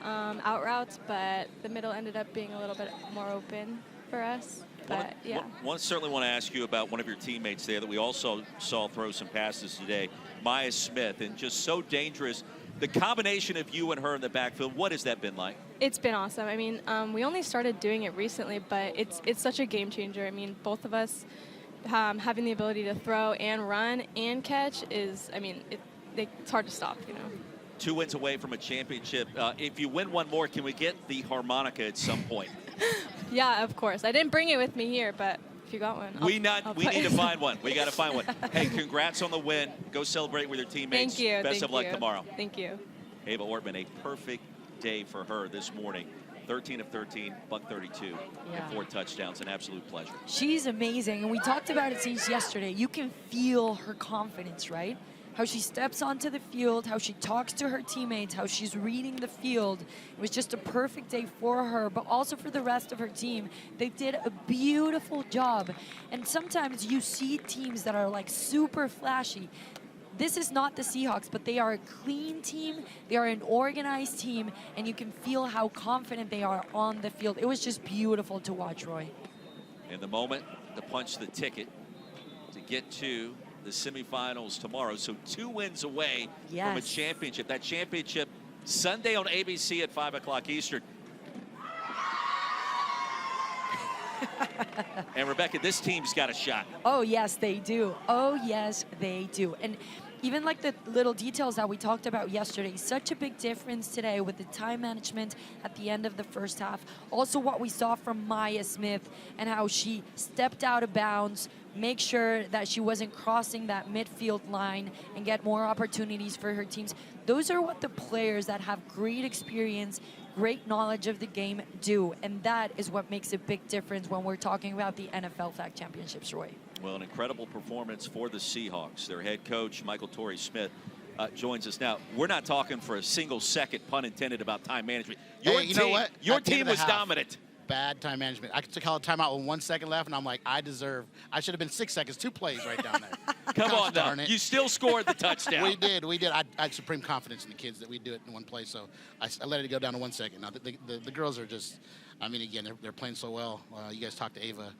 out routes, but the middle ended up being a little bit more open for us. But yeah. Certainly want to ask you about one of your teammates there that we also saw throw some passes today, Maya Smith, and just so dangerous. The combination of you and her in the backfield, what has that been like? It's been awesome. I mean, we only started doing it recently, but it's such a game changer. I mean, both of us having the ability to throw and run and catch is, I mean, it's hard to stop, you know. 2 wins away from a championship. If you win one more, can we get the harmonica at some point? Yeah, of course. I didn't bring it with me here, but if you got one, we need to find one. We got to find one. Hey, congrats on the win. Go celebrate with your teammates. Thank you. Best of luck tomorrow. Thank you. Ava Ortman, a perfect day for her this morning. 13 of 13, $132, and 4 touchdowns. An absolute pleasure. She's amazing, and we talked about it since yesterday. You can feel her confidence, right? How she steps onto the field, how she talks to her teammates, how she's reading the field. It was just a perfect day for her, but also for the rest of her team. They did a beautiful job. And sometimes you see teams that are like super flashy. This is not the Seahawks, but they are a clean team. They are an organized team, and you can feel how confident they are on the field. It was just beautiful to watch, Roy. In the moment to punch the ticket to get to the semifinals tomorrow. So 2 wins away from a championship. That championship Sunday on ABC at 5 o'clock Eastern. And Rebecca, this team's got a shot. Oh, yes, they do. Oh, yes, they do. And even like the little details that we talked about yesterday, such a big difference today with the time management at the end of the first half. Also what we saw from Maya Smith and how she stepped out of bounds, make sure that she wasn't crossing that midfield line and get more opportunities for her teams. Those are what the players that have great experience, great knowledge of the game do. And that is what makes a big difference when we're talking about the NFL Flag Championships, Roy. Well, an incredible performance for the Seahawks. Their head coach, Michael Torrey Smith, joins us now. We're not talking for a single second, pun intended, about time management. Your you team, know what? Your At the end team of the was half, dominant. Bad time management. I took a timeout with 1 second left, and I'm like, I should have been 6 seconds, 2 plays right down there. Come Gosh on now. darn it. You still scored the touchdown. We did. I had supreme confidence in the kids that we'd do it in one play, so I let it go down to 1 second. Now, the girls are just, I mean, again, they're playing so well. You guys talked to Ava.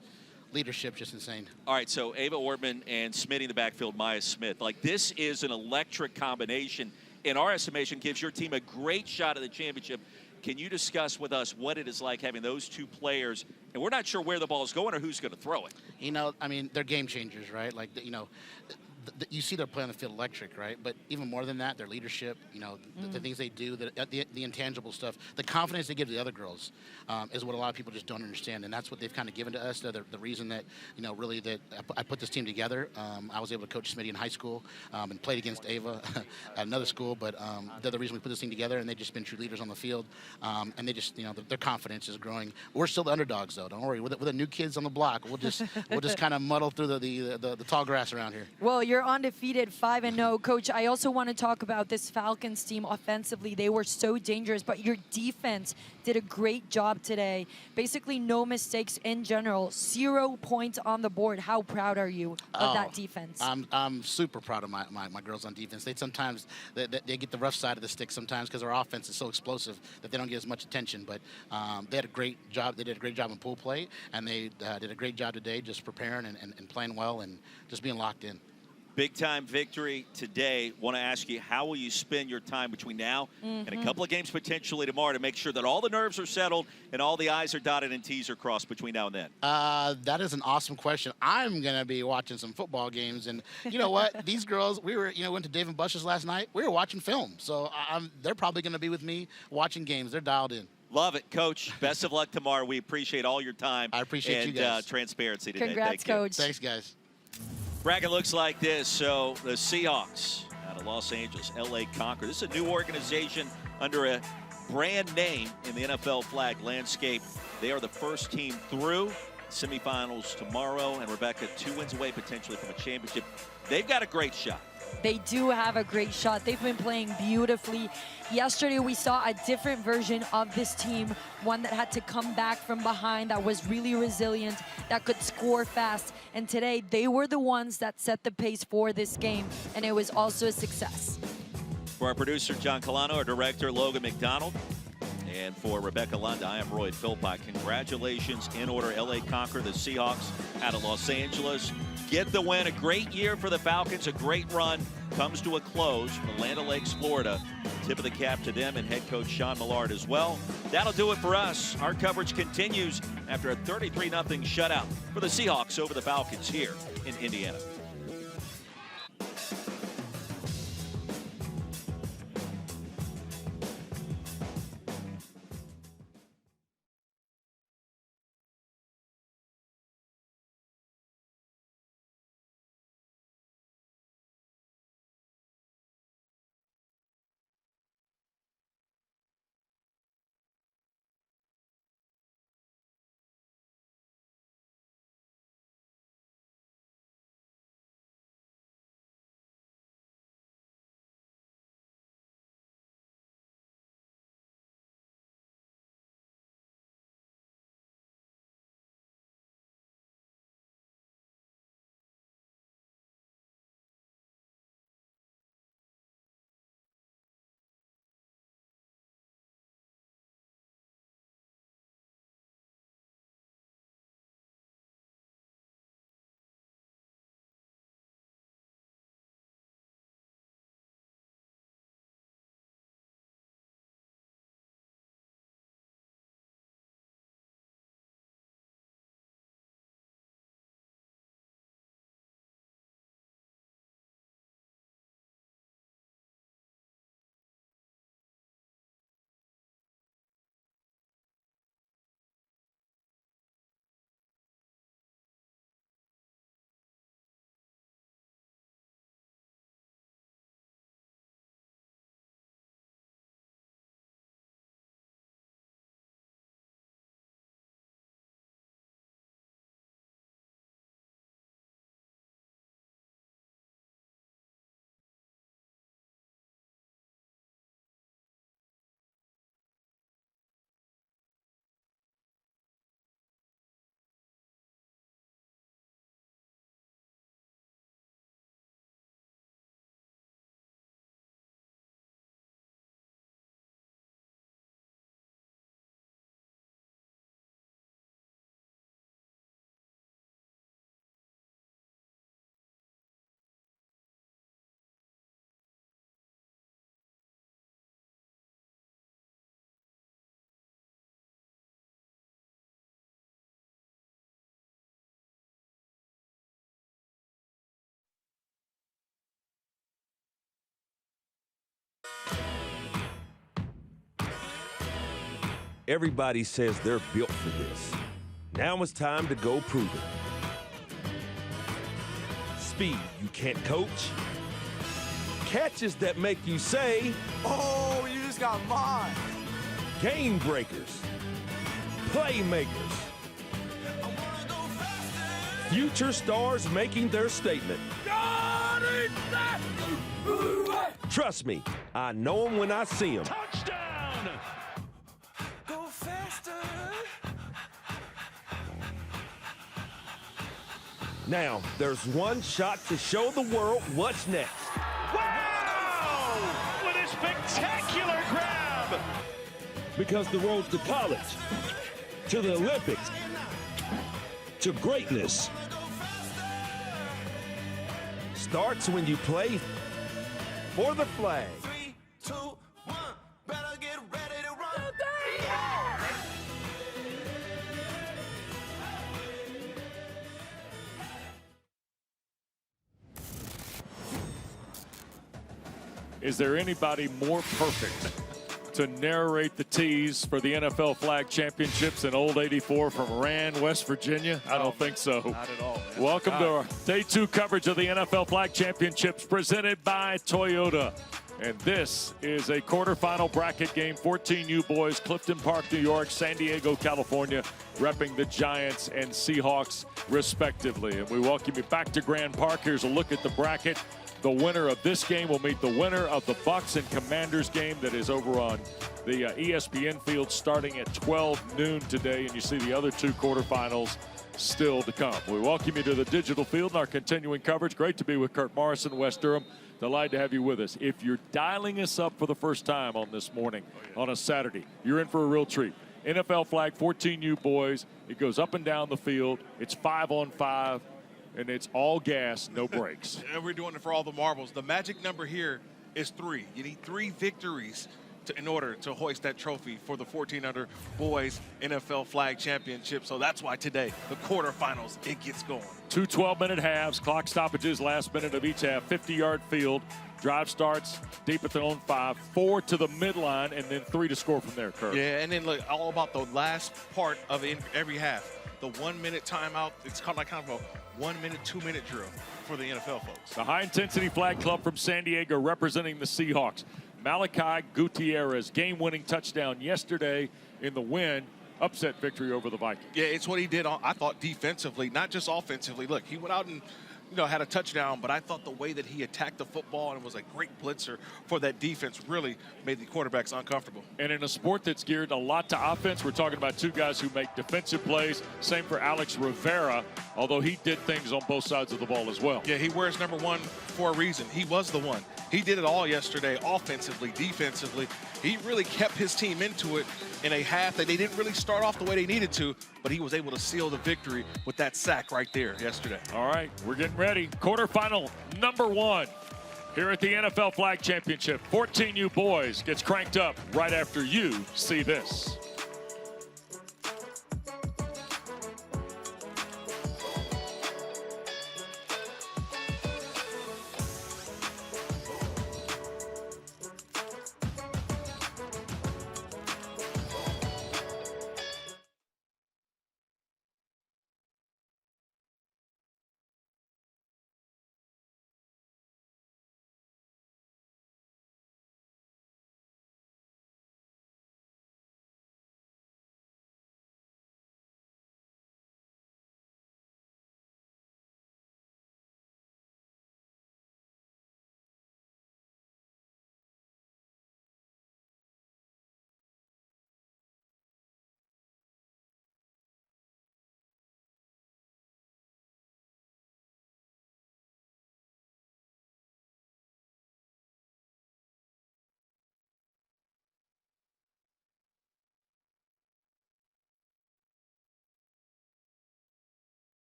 Leadership, just insane. All right, so Ava Ortman and Smitty in the backfield, Maya Smith. Like, this is an electric combination. In our estimation, gives your team a great shot at the championship. Can you discuss with us what it is like having those two players? And we're not sure where the ball is going or who's going to throw it. You know, I mean, they're game changers, right? Like, you know, you see their play on the field electric, right? But even more than that, their leadership, you know, the things they do, the intangible stuff, the confidence they give to the other girls is what a lot of people just don't understand. And that's what they've kind of given to us. They're the reason that, you know, really that I put this team together. I was able to coach Smitty in high school and played against Ava at another school. But they're the reason we put this thing together, and they've just been true leaders on the field. And they just, you know, their confidence is growing. We're still the underdogs, though. Don't worry. We're the new kids on the block. We'll just kind of muddle through the tall grass around here. Well, you're undefeated, 5-0. Coach, I also want to talk about this Falcons team offensively. They were so dangerous, but your defense did a great job today. Basically, no mistakes in general. 0 points on the board. How proud are you of that defense? I'm super proud of my girls on defense. They sometimes they get the rough side of the stick sometimes because our offense is so explosive that they don't get as much attention. But they had a great job. They did a great job in pool play, and they did a great job today just preparing and playing well and just being locked in. Big time victory today. Want to ask you, how will you spend your time between now and a couple of games potentially tomorrow to make sure that all the nerves are settled and all the I's are dotted and T's are crossed between now and then? That is an awesome question. I'm going to be watching some football games. And you know what? These girls, we were, went to Dave & Buster's last night. We were watching film. So they're probably going to be with me watching games. They're dialed in. Love it, Coach. Best of luck tomorrow. We appreciate all your time. I appreciate you guys. Transparency today. Congrats, Thank you. Coach. Thanks, guys. Bracket looks like this. So the Seahawks out of Los Angeles, LA Conquer. This is a new organization under a brand name in the NFL flag landscape. They are the first team through semifinals tomorrow, and Rebecca, 2 wins away potentially from a championship. They've got a great shot. They do have a great shot. They've been playing beautifully. Yesterday, we saw a different version of this team, one that had to come back from behind, that was really resilient, that could score fast. And today, they were the ones that set the pace for this game, and it was also a success. For our producer, John Colano, our director, Logan McDonald, and for Rebecca Lunda, I am Roy Philpott. Congratulations in order, LA Conquer, the Seahawks out of Los Angeles. Get the win. A great year for the Falcons. A great run comes to a close from Land Lakes, Florida. Tip of the cap to them and head coach Sean Millard as well. That'll do it for us. Our coverage continues after a 33-0 shutout for the Seahawks over the Falcons here in Indiana. Everybody says they're built for this. Now it's time to go prove it. Speed you can't coach. Catches that make you say, Oh, you just got mine. game breakers. Playmakers. Future stars making their statement. Trust me, I know them when I see them. Touchdown! Go faster. Now, there's one shot to show the world what's next. Wow! With a spectacular grab! Because the road to college, to the Olympics, to greatness starts when you play for the flag. 3, 2, 1. Better get ready to run. Is there anybody more perfect to narrate the tees for the NFL Flag Championships than Old 84 from Rand, West Virginia? I don't think so. Not at all, man. Welcome to our Day 2 coverage of the NFL Flag Championships presented by Toyota. And this is a quarterfinal bracket game. 14U boys, Clifton Park, New York, San Diego, California, repping the Giants and Seahawks respectively. And we welcome you back to Grand Park. Here's a look at the bracket. The winner of this game will meet the winner of the Bucks and Commanders game that is over on the ESPN field starting at 12 noon today. And you see the other two quarterfinals still to come. We welcome you to the digital field in our continuing coverage. Great to be with Kurt Morrison, West Durham. Delighted to have you with us. If you're dialing us up for the first time on this morning on a Saturday, you're in for a real treat. NFL Flag 14U boys. It goes up and down the field. It's 5-on-5. And it's all gas, no brakes. And we're doing it for all the marbles. The magic number here is 3. You need 3 victories in order to hoist that trophy for the 1400 boys NFL Flag Championship. So that's why today, the quarterfinals, it gets going. 2 12-minute halves, clock stoppages, last minute of each half, 50-yard field. Drive starts deep at their own 5, 4 to the midline, and then 3 to score from there, Kurt. Yeah, and then look, all about the last part of every half. The 1-minute timeout, it's kind of a 1-minute, 2-minute drill for the NFL folks. The high-intensity flag club from San Diego representing the Seahawks. Malachi Gutierrez, game-winning touchdown yesterday in the win. Upset victory over the Vikings. Yeah, it's what he did, I thought, defensively, not just offensively. Look, he went out and had a touchdown, but I thought the way that he attacked the football and was a great blitzer for that defense really made the quarterbacks uncomfortable. And in a sport that's geared a lot to offense, we're talking about 2 guys who make defensive plays. Same for Alex Rivera, although he did things on both sides of the ball as well. Yeah, he wears number 1 for a reason. He was the one. He did it all yesterday, offensively, defensively. He really kept his team into it in a half that they didn't really start off the way they needed to, but he was able to seal the victory with that sack right there yesterday. All right, we're getting ready. Quarterfinal number 1 here at the NFL Flag Championship. 14U boys gets cranked up right after you see this.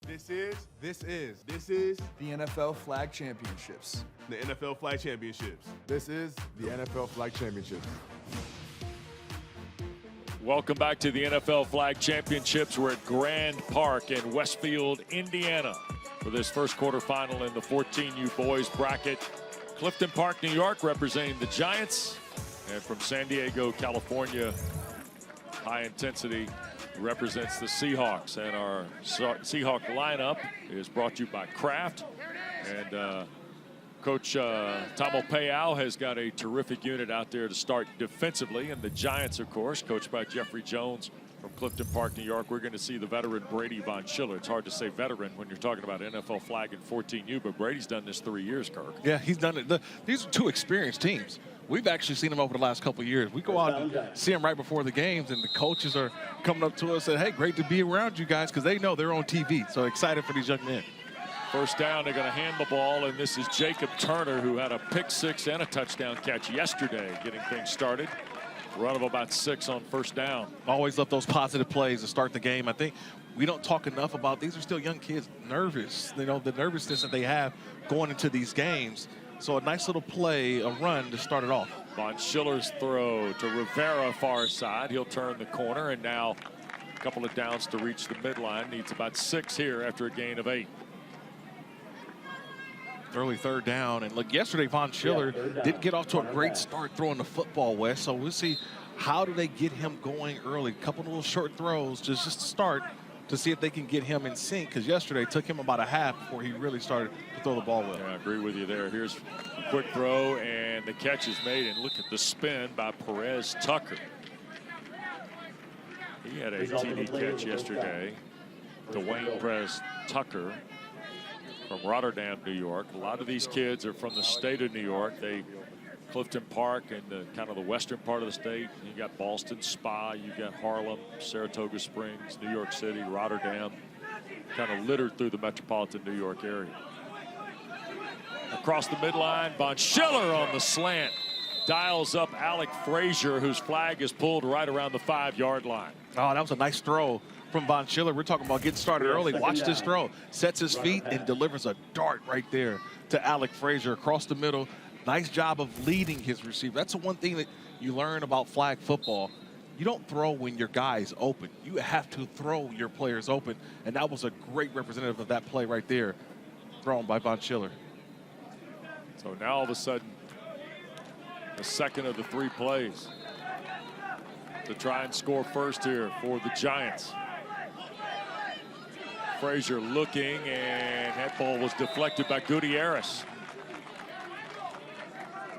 This is the NFL Flag Championships. The NFL Flag Championships. This is the NFL Flag Championships. Welcome back to the NFL Flag Championships. We're at Grand Park in Westfield, Indiana, for this first quarterfinal in the 14U boys bracket. Clifton Park, New York, representing the Giants, and from San Diego, California, high intensity represents the Seahawks. And our Seahawk lineup is brought to you by Kraft. And Coach Tomo Payao has got a terrific unit out there to start defensively. And the Giants, of course, coached by Jeffrey Jones from Clifton Park, New York. We're going to see the veteran Brady Von Schiller. It's hard to say veteran when you're talking about NFL flag and 14U, but Brady's done this 3 years, Kirk. Yeah, he's done it. These are two experienced teams. We've actually seen them over the last couple of years. We go out and see them right before the games, and the coaches are coming up to us and say, hey, great to be around you guys, because they know they're on TV. So excited for these young men. First down, they're going to hand the ball, and this is Jacob Turner, who had a pick six and a touchdown catch yesterday, getting things started. Run of about 6 on first down. Always love those positive plays to start the game. I think we don't talk enough about these are still young kids, nervous. You know, the nervousness that they have going into these games. So a nice little play, a run to start it off. Von Schiller's throw to Rivera, far side. He'll turn the corner, and now a couple of downs to reach the midline. Needs about 6 here after a gain of 8. Early third down, and look, yesterday Von Schiller didn't get off to a great start throwing the football, Wes. So we'll see how do they get him going early. A couple of little short throws just to start to see if they can get him in sync, because yesterday it took him about a half before he really started to throw the ball well. Yeah, I agree with you there. Here's a quick throw, and the catch is made, and look at the spin by Perez Tucker. He had a TD catch yesterday. Dwayne Perez Tucker from Rotterdam, New York. A lot of these kids are from the state of New York. Clifton Park and the kind of the western part of the state. You got Ballston Spa, you got Harlem, Saratoga Springs, New York City, Rotterdam, kind of littered through the metropolitan New York area. Across the midline, Von Schiller on the slant. Dials up Alec Frazier, whose flag is pulled right around the 5-yard line. Oh, that was a nice throw from Von Schiller. We're talking about getting started early. Watch this throw. Sets his feet and delivers a dart right there to Alec Frazier across the middle. Nice job of leading his receiver. That's the one thing that you learn about flag football. You don't throw when your guy is open. You have to throw your players open. And that was a great representative of that play right there, thrown by Von Schiller. So now all of a sudden, the second of the 3 plays to try and score first here for the Giants. Frazier looking, and that ball was deflected by Gutierrez.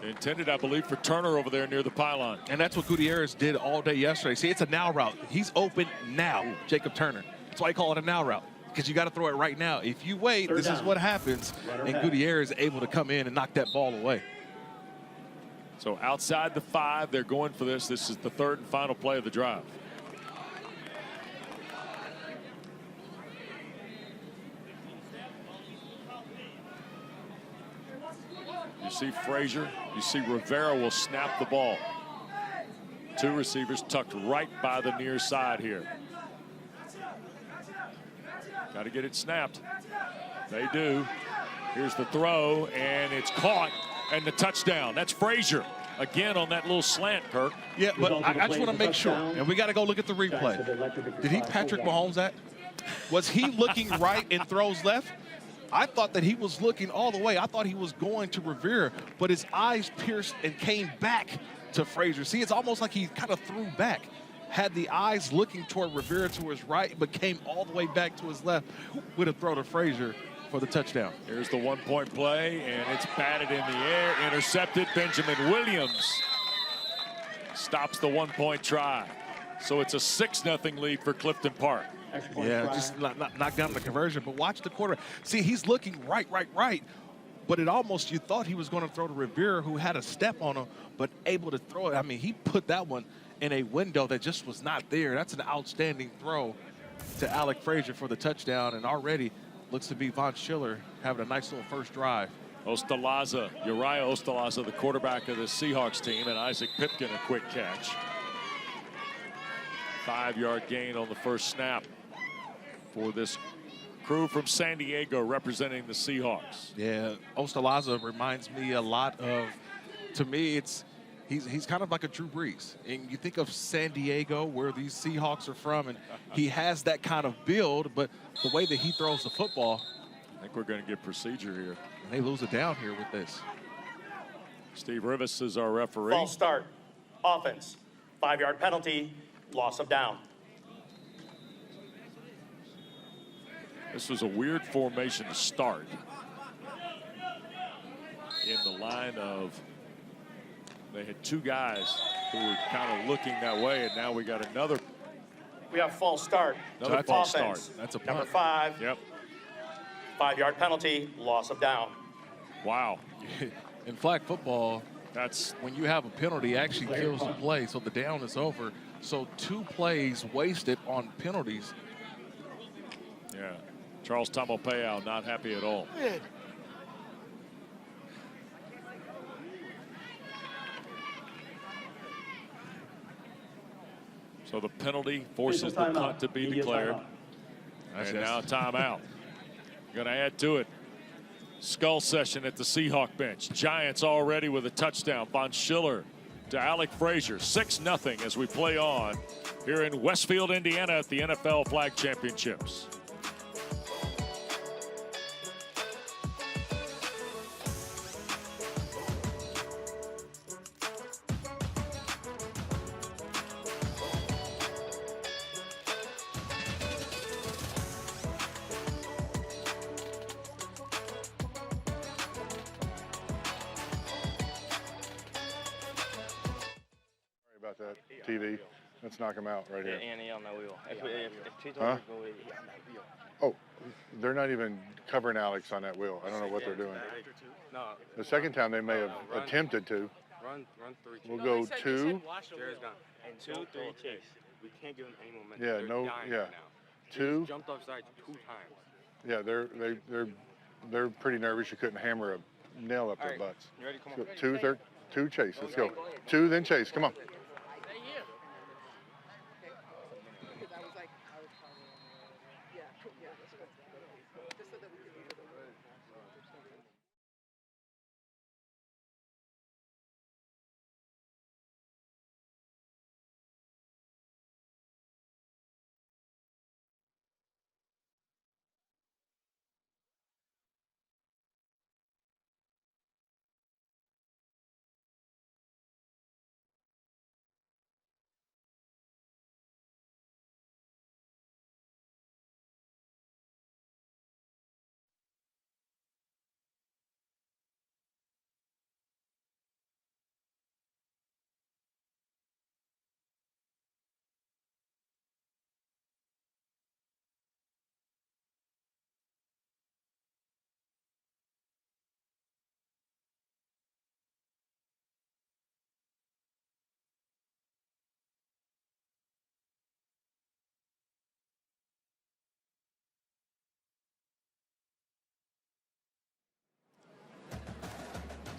Intended, I believe, for Turner over there near the pylon. And that's what Gutierrez did all day yesterday. See, it's a now route. He's open now, Jacob Turner. That's why I call it a now route, because you got to throw it right now. If you wait, this is what happens. And Gutierrez is able to come in and knock that ball away. So outside the 5, they're going for this. This is the 3rd and final play of the drive. You see Frazier, you see Rivera will snap the ball. 2 receivers tucked right by the near side here. Got to get it snapped. They do. Here's the throw, and it's caught, and the touchdown. That's Frazier again on that little slant, Kirk. Yeah, but I just want to make sure, and we got to go look at the replay. Did he Patrick Mahomes that? Was he looking right and throws left? I thought that he was looking all the way. I thought he was going to Rivera, but his eyes pierced and came back to Frazier. See, it's almost like he kind of threw back. Had the eyes looking toward Rivera to his right, but came all the way back to his left with a throw to Frazier for the touchdown. Here's the 1-point play, and it's batted in the air, intercepted. Benjamin Williams stops the 1-point try. So it's a 6-0 lead for Clifton Park. Yeah, just knock down the conversion, but watch the quarterback. See, he's looking right, but it almost, you thought he was going to throw to Rivera, who had a step on him, but able to throw it. I mean, he put that one in a window that just was not there. That's an outstanding throw to Alec Frazier for the touchdown, and already looks to be Von Schiller having a nice little first drive. Uriah Ostalaza, the quarterback of the Seahawks team, and Isaac Pipkin a quick catch. 5-yard gain on the first snap for this crew from San Diego representing the Seahawks. Yeah, Ostalaza reminds me a lot of, to me, he's kind of like a Drew Brees. And you think of San Diego, where these Seahawks are from, and he has that kind of build, but the way that he throws the football. I think we're going to get procedure here. And they lose it down here with this. Steve Rivas is our referee. False start. Offense. 5-yard penalty. Loss of down. This was a weird formation to start. In the line of, they had two guys who were kind of looking that way, and now we got another. We have false start. Another false offense. start. That's a Number punt. 5. Yep. 5-yard penalty. Loss of down. Wow. In flag football, that's when you have a penalty, it actually kills the play, so the down is over. So 2 plays wasted on penalties. Yeah. Charles Tamalpayao not happy at all. So the penalty forces the punt to be declared. And now timeout. Going to add to it. Skull session at the Seahawk bench. Giants already with a touchdown. Von Schiller to Alec Frazier. 6-0 as we play on here in Westfield, Indiana at the NFL Flag Championships. About that TV. Let's knock him out right here. Huh? Oh, they're not even covering Alex on that wheel. I don't know what they're doing. The second time they may have attempted to. Run 3. We'll go 2. And 2, 3 chase. We can't give them any momentum. Yeah, They're no, dying yeah. right now. 2. Jumped offside 2 times. Yeah, they're pretty nervous. You couldn't hammer a nail up their butts. You ready? Come So on. 2 chase. Let's go. 2, then chase. Come on.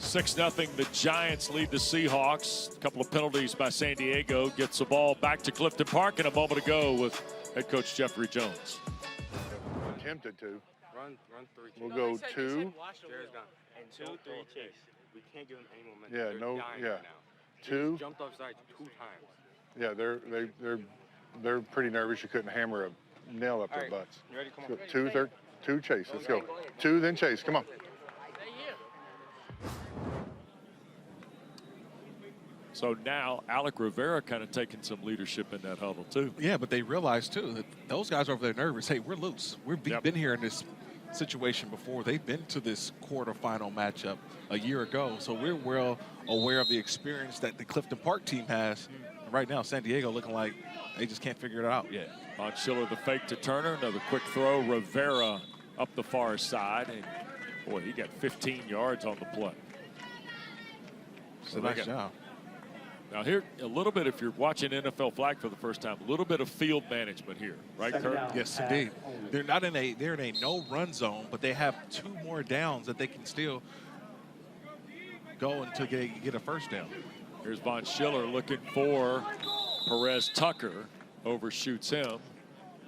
Six 6-0, the Giants lead the Seahawks. A couple of penalties by San Diego. Gets the ball back to Clifton Park and a moment ago with head coach Jeffrey Jones. Attempted to. Run 3. We'll go 2. And 2, 3 chase. We can't give them any momentum. Yeah, They're no, dying yeah. right now. 2. Jumped offside 2 times. Yeah, they're pretty nervous. You couldn't hammer a nail up their butts. You ready? Come on. So 2 chase. Let's go. 2, then chase. Come on. So now Alec Rivera kind of taking some leadership in that huddle too. Yeah, but they realize too that those guys over there nervous. Hey, we're loose. We've been here in this situation before. They've been to this quarterfinal matchup a year ago, so we're well aware of the experience that the Clifton Park team has. And right now, San Diego looking like they just can't figure it out yet. Von Schiller the fake to Turner. Another quick throw. Rivera up the far side, and boy, he got 15 yards on the play. So nice job. Now here, a little bit, if you're watching NFL flag for the first time, a little bit of field management here, right, Kurt? Yes, indeed. They're in a no-run zone, but they have 2 more downs that they can still go until get a first down. Here's Von Schiller looking for Perez Tucker, overshoots him.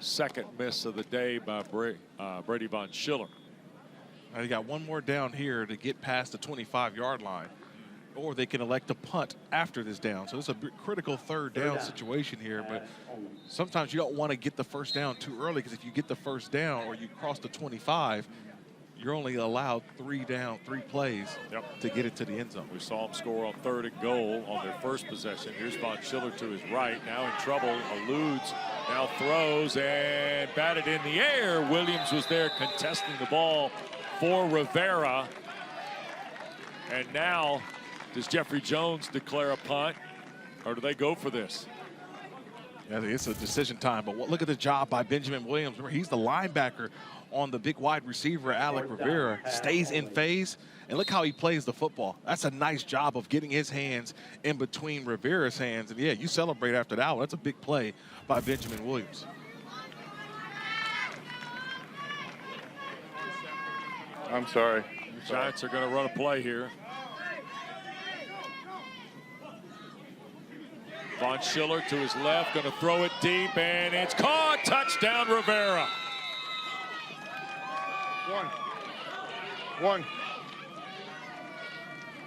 Second miss of the day by Brady Von Schiller. Now, they got one more down here to get past the 25-yard line, or they can elect to punt after this down. So it's a critical third down situation here, but sometimes you don't want to get the first down too early, because if you get the first down or you cross the 25, you're only allowed 3 plays to get it to the end zone. We saw them score on 3rd and goal on their first possession. Here's Von Schiller to his right, now in trouble, eludes, now throws and batted in the air. Williams was there contesting the ball for Rivera. And now, does Jeffrey Jones declare a punt, or do they go for this? Yeah, it's a decision time, but look at the job by Benjamin Williams. Remember, he's the linebacker on the big wide receiver, Alec Rivera, stays in phase, and look how he plays the football. That's a nice job of getting his hands in between Rivera's hands, and yeah, you celebrate after that one. That's a big play by Benjamin Williams. I'm sorry. The Giants are going to run a play here. Von Schiller to his left, going to throw it deep, and it's caught. Touchdown, Rivera. One.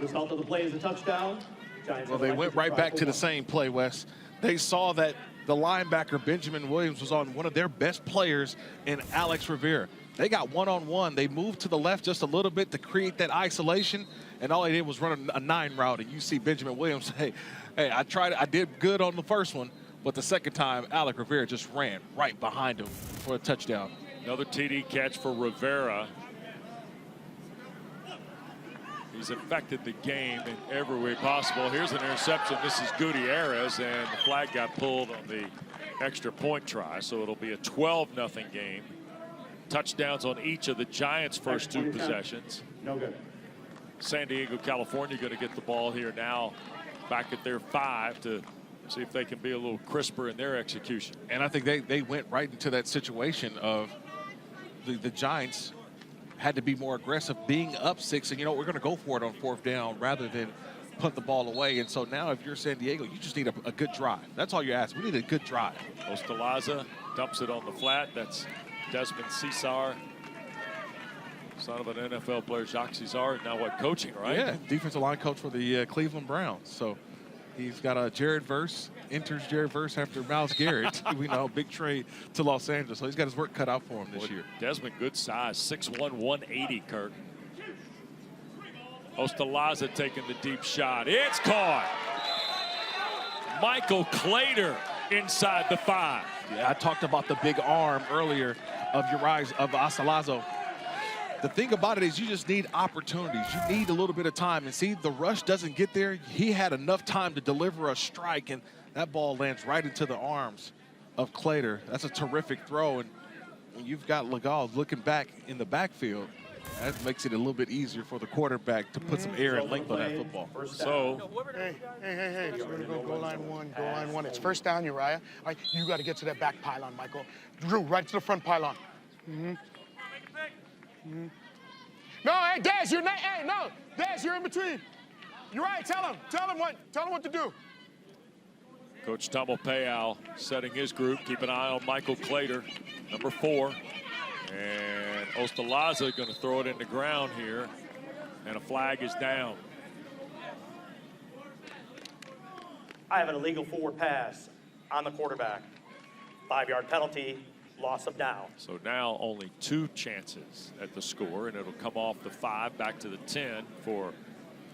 Result of the play is a touchdown. Giants Well, they went right back to the same play, Wes. They saw that the linebacker, Benjamin Williams, was on one of their best players in Alex Rivera. They got one-on-one. They moved to the left just a little bit to create that isolation, and all they did was run a 9 route. And you see Benjamin Williams say, hey, I tried it. I did good on the first one, but the second time, Alex Rivera just ran right behind him for a touchdown. Another TD catch for Rivera. He's affected the game in every way possible. Here's an interception. This is Gutierrez, and the flag got pulled on the extra point try, so it'll be a 12-0 game. Touchdowns on each of the Giants' first 2 possessions. No good. San Diego, California going to get the ball here now, back at their 5 to see if they can be a little crisper in their execution. And I think they went right into that situation of the Giants had to be more aggressive, being up 6, and, you know, we're going to go for it on 4th down rather than punt the ball away. And so now if you're San Diego, you just need a good drive. That's all you ask. We need a good drive. Ostalaza dumps it on the flat. That's Desmond Cesar, son of an NFL player, Jacques Cesar, now what, coaching, right? Yeah, defensive line coach for the Cleveland Browns. So he's got a Jared Verse, enters Jared Verse after Myles Garrett. We know, big trade to Los Angeles. So he's got his work cut out for him this year. Desmond, good size, 6'1", 180, Kirk. Ostalaza taking the deep shot. It's caught. Michael Clater inside the 5. Yeah, I talked about the big arm earlier of Ostalaza. The thing about it is you just need opportunities. You need a little bit of time. And see, the rush doesn't get there. He had enough time to deliver a strike, and that ball lands right into the arms of Clater. That's a terrific throw. And when you've got Legal looking back in the backfield, that makes it a little bit easier for the quarterback to put some air and length on that football. So, Hey. We're going to go goal line one. It's 1st down, Uriah. All right, you got to get to that back pylon, Michael. Drew, right to the front pylon. No, hey, Dez, Dez, you're in between. Uriah, tell him what to do. Coach Tamalpayal setting his group. Keep an eye on Michael Clater, number 4. And Ostalaza going to throw it in the ground here, and a flag is down. I have an illegal forward pass on the quarterback. 5-yard penalty, loss of down. So now only 2 chances at the score, and it'll come off the 5 back to the 10 for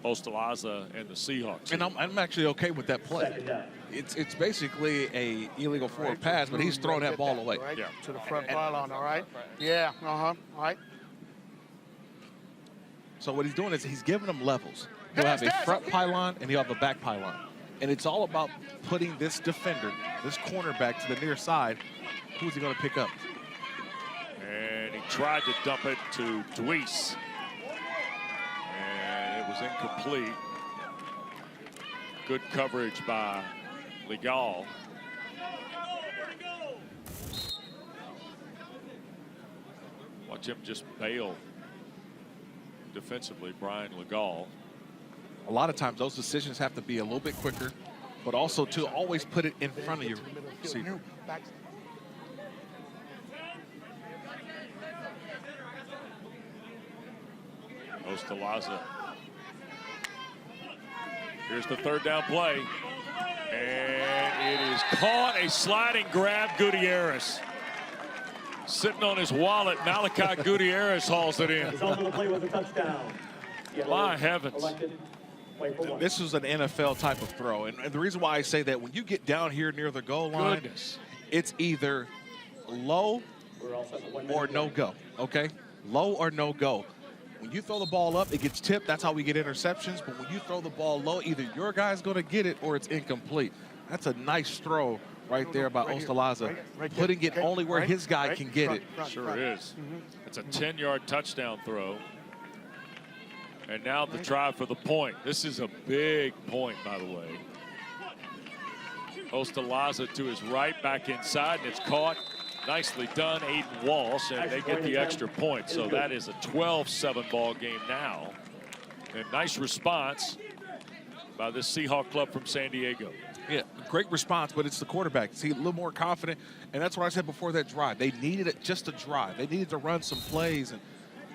Ostalaza and the Seahawks. And I'm actually okay with that play. It's basically a illegal forward pass, but he's throwing that ball away. Right to the front pylon, all right? Yeah, all right. So what he's doing is he's giving them levels. He'll have a front pylon and he'll have a back pylon. And it's all about putting this defender, this cornerback, to the near side. Who's he going to pick up? And he tried to dump it to Deweese. And it was incomplete. Good coverage by Legal. Watch him just bail defensively, Brian Legal. A lot of times those decisions have to be a little bit quicker, but also to always put it in front of you. Ostalaza. Here's the third down play. And it is caught. A sliding grab, Gutierrez. Sitting on his wallet, Malachi Gutierrez hauls it in. Result of the play was a touchdown. My heavens. This was an NFL type of throw. And the reason why I say that, when you get down here near the goal line, it's either low or no go, okay? Low or no go. When you throw the ball up, it gets tipped. That's how we get interceptions. But when you throw the ball low, either your guy's going to get it or it's incomplete. That's a nice throw right there by Ostalaza, putting it only where his guy can get it. Sure is. It's a 10-yard touchdown throw. And now the try for the point. This is a big point, by the way. Ostalaza to his right, back inside, and it's caught. Nicely done, Aiden Walsh, and they get the extra point. So that is a 12-7 ball game now. And nice response by the Seahawk club from San Diego. Yeah, great response, but it's the quarterback. See, a little more confident, and that's what I said before that drive. They needed it just to drive. They needed to run some plays, and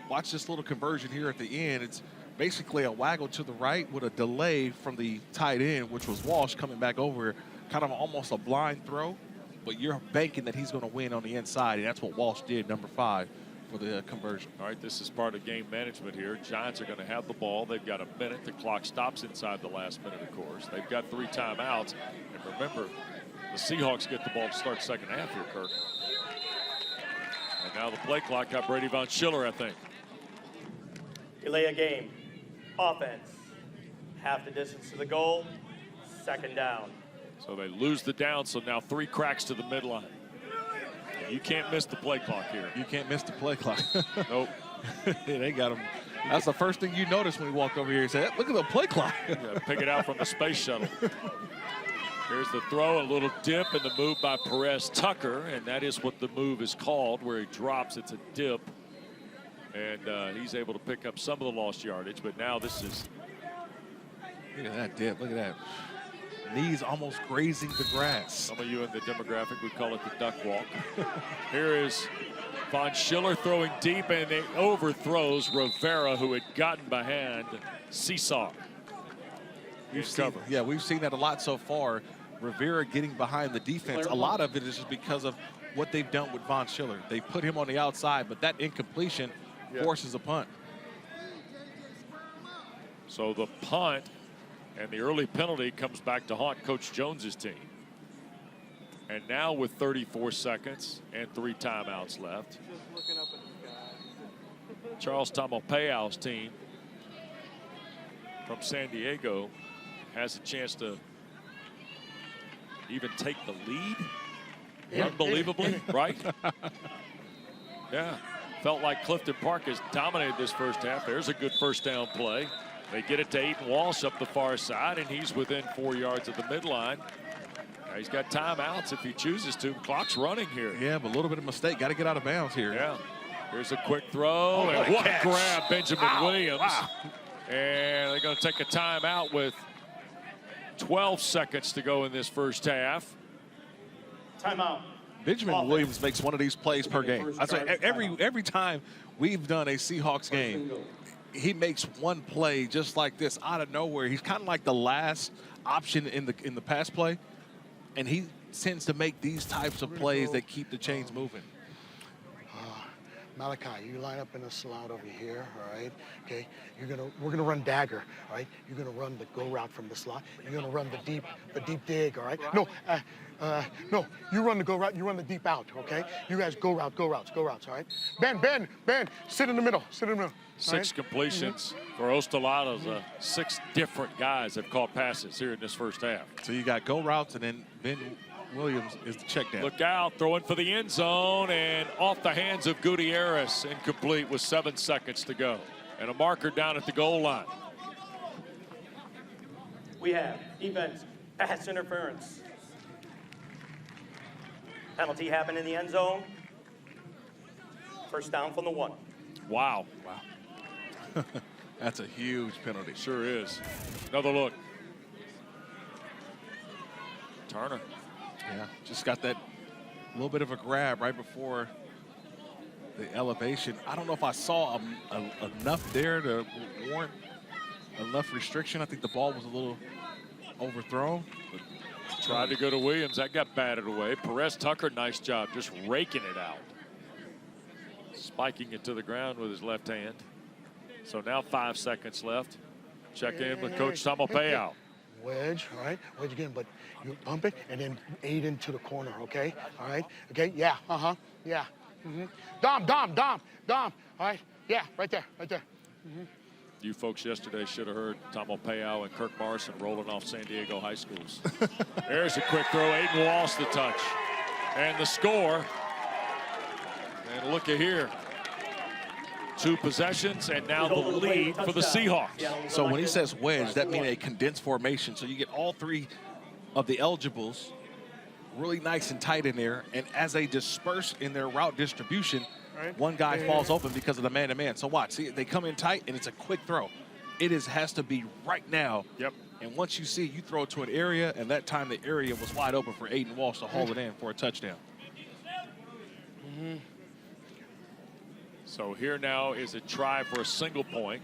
watch this little conversion here at the end. It's basically a waggle to the right with a delay from the tight end, which was Walsh coming back over, kind of almost a blind throw, but you're banking that he's going to win on the inside, and that's what Walsh did, number 5, for the conversion. All right, this is part of game management here. Giants are going to have the ball. They've got a minute. The clock stops inside the last minute, of course. They've got 3 timeouts. And remember, the Seahawks get the ball to start second half here, Kirk. And now the play clock got Brady Von Schiller, I think. Delay a game. Offense. Half the distance to the goal. Second down. So they lose the down, so now 3 cracks to the midline. You can't miss the play clock here. You can't miss the play clock. Nope. Yeah, they got him. That's the first thing you notice when you walk over here and say, hey, look at the play clock. Yeah, pick it out from the space shuttle. Here's the throw, a little dip, and the move by Perez Tucker, and that is what the move is called, where he drops. It's a dip, and he's able to pick up some of the lost yardage, but now this is... Look at that dip. Look at that. Knees almost grazing the grass. Some of you in the demographic would call it the duck walk. Here is Von Schiller throwing deep, and it overthrows Rivera, who had gotten behind Seesaw. We've seen that a lot so far. Rivera getting behind the defense. A lot of it is just because of what they've done with Von Schiller. They put him on the outside, but that incompletion forces a punt. So the punt and the early penalty comes back to haunt Coach Jones's team. And now with 34 seconds and 3 timeouts left, Charles Tamalpayo's team from San Diego has a chance to even take the lead. Unbelievably, right? Yeah. Felt like Clifton Park has dominated this first half. There's a good first down play. They get it to Aiden Walsh up the far side, and he's within 4 yards of the midline. Now he's got timeouts if he chooses to. Clock's running here. Yeah, but a little bit of mistake. Got to get out of bounds here. Yeah. Here's a quick throw, and what a grab, Benjamin Williams. Wow. And they're going to take a timeout with 12 seconds to go in this first half. Timeout. Benjamin Williams makes one of these plays per game. I say every time we've done a Seahawks game, he makes one play just like this out of nowhere. He's kind of like the last option in the pass play, and he tends to make these types of plays that keep the chains moving. Malachi, you line up in a slot over here, all right? Okay, we're gonna run dagger, all right? You're gonna run the go route from the slot. You're gonna run the deep dig, all right? No, you run the go route. You run the deep out, okay? You guys go routes, all right? Ben, sit in the middle, 6 completions for Ostalaza. 6 different guys have caught passes here in this first half. So you got go routes, and then Ben Williams is the check down. Look out, throwing for the end zone, and off the hands of Gutierrez, incomplete with 7 seconds to go. And a marker down at the goal line. We have defense pass interference. Penalty happened in the end zone. First down from the 1. Wow. That's a huge penalty. Sure is. Another look. Turner. Yeah, just got that little bit of a grab right before the elevation. I don't know if I saw enough there to warrant enough restriction. I think the ball was a little overthrown. Tried to go to Williams. That got batted away. Perez Tucker, nice job, just raking it out. Spiking it to the ground with his left hand. So now 5 seconds left. Check in with Coach Tamalpayao. Wedge, all right? Wedge again, but you bump it and then aid into the corner, okay? All right? Okay, yeah, yeah. Dom, all right? Yeah, right there. You folks yesterday should have heard Tamalpayao and Kirk Morrison rolling off San Diego high schools. There's a quick throw. Aiden Walsh the touch. And the score. And look at here. 2 possessions, and now the lead for the Seahawks. So when he says wedge, that means a condensed formation. So you get all 3 of the eligibles really nice and tight in there. And as they disperse in their route distribution, one guy falls open because of the man-to-man. So watch, see, they come in tight, and it's a quick throw. It has to be right now. Yep. And once you see, you throw it to an area, and that time the area was wide open for Aiden Walsh to haul it in for a touchdown. So here now is a try for a single point.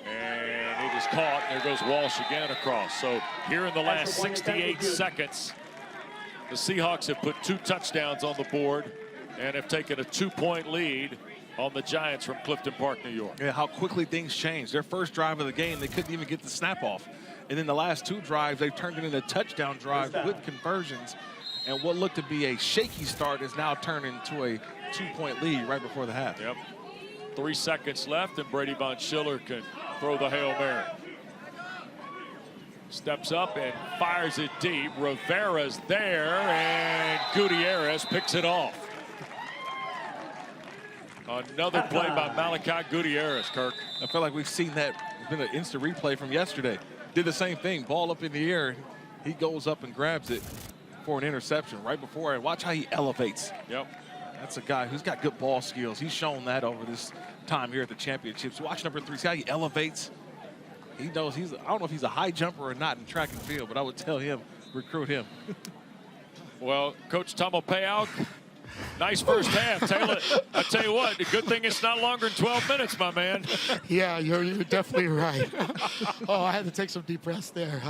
And it is caught. There goes Walsh again across. So here in the last 68 seconds, the Seahawks have put 2 touchdowns on the board and have taken a 2-point lead on the Giants from Clifton Park, New York. Yeah, how quickly things change. Their first drive of the game, they couldn't even get the snap off. And then the last 2 drives, they've turned it into a touchdown drive with conversions. And what looked to be a shaky start is now turned into a 2-point lead right before the half. Yep. 3 seconds left, and Brady Von Schiller can throw the Hail Mary. Steps up and fires it deep. Rivera's there, and Gutierrez picks it off. Another play by Malachi Gutierrez, Kirk. I feel like we've seen that. It's been an instant replay from yesterday. Did the same thing. Ball up in the air. He goes up and grabs it for an interception right before it. Watch how he elevates. Yep. That's a guy who's got good ball skills. He's shown that over this time here at the championships. Watch number 3. See how he elevates? He knows I don't know if he's a high jumper or not in track and field, but I would tell him, recruit him. Well, Coach Tamalpayao, nice first half. Taylor, I tell you what, the good thing it's not longer than 12 minutes, my man. Yeah, you're definitely right. Oh, I had to take some deep breaths there.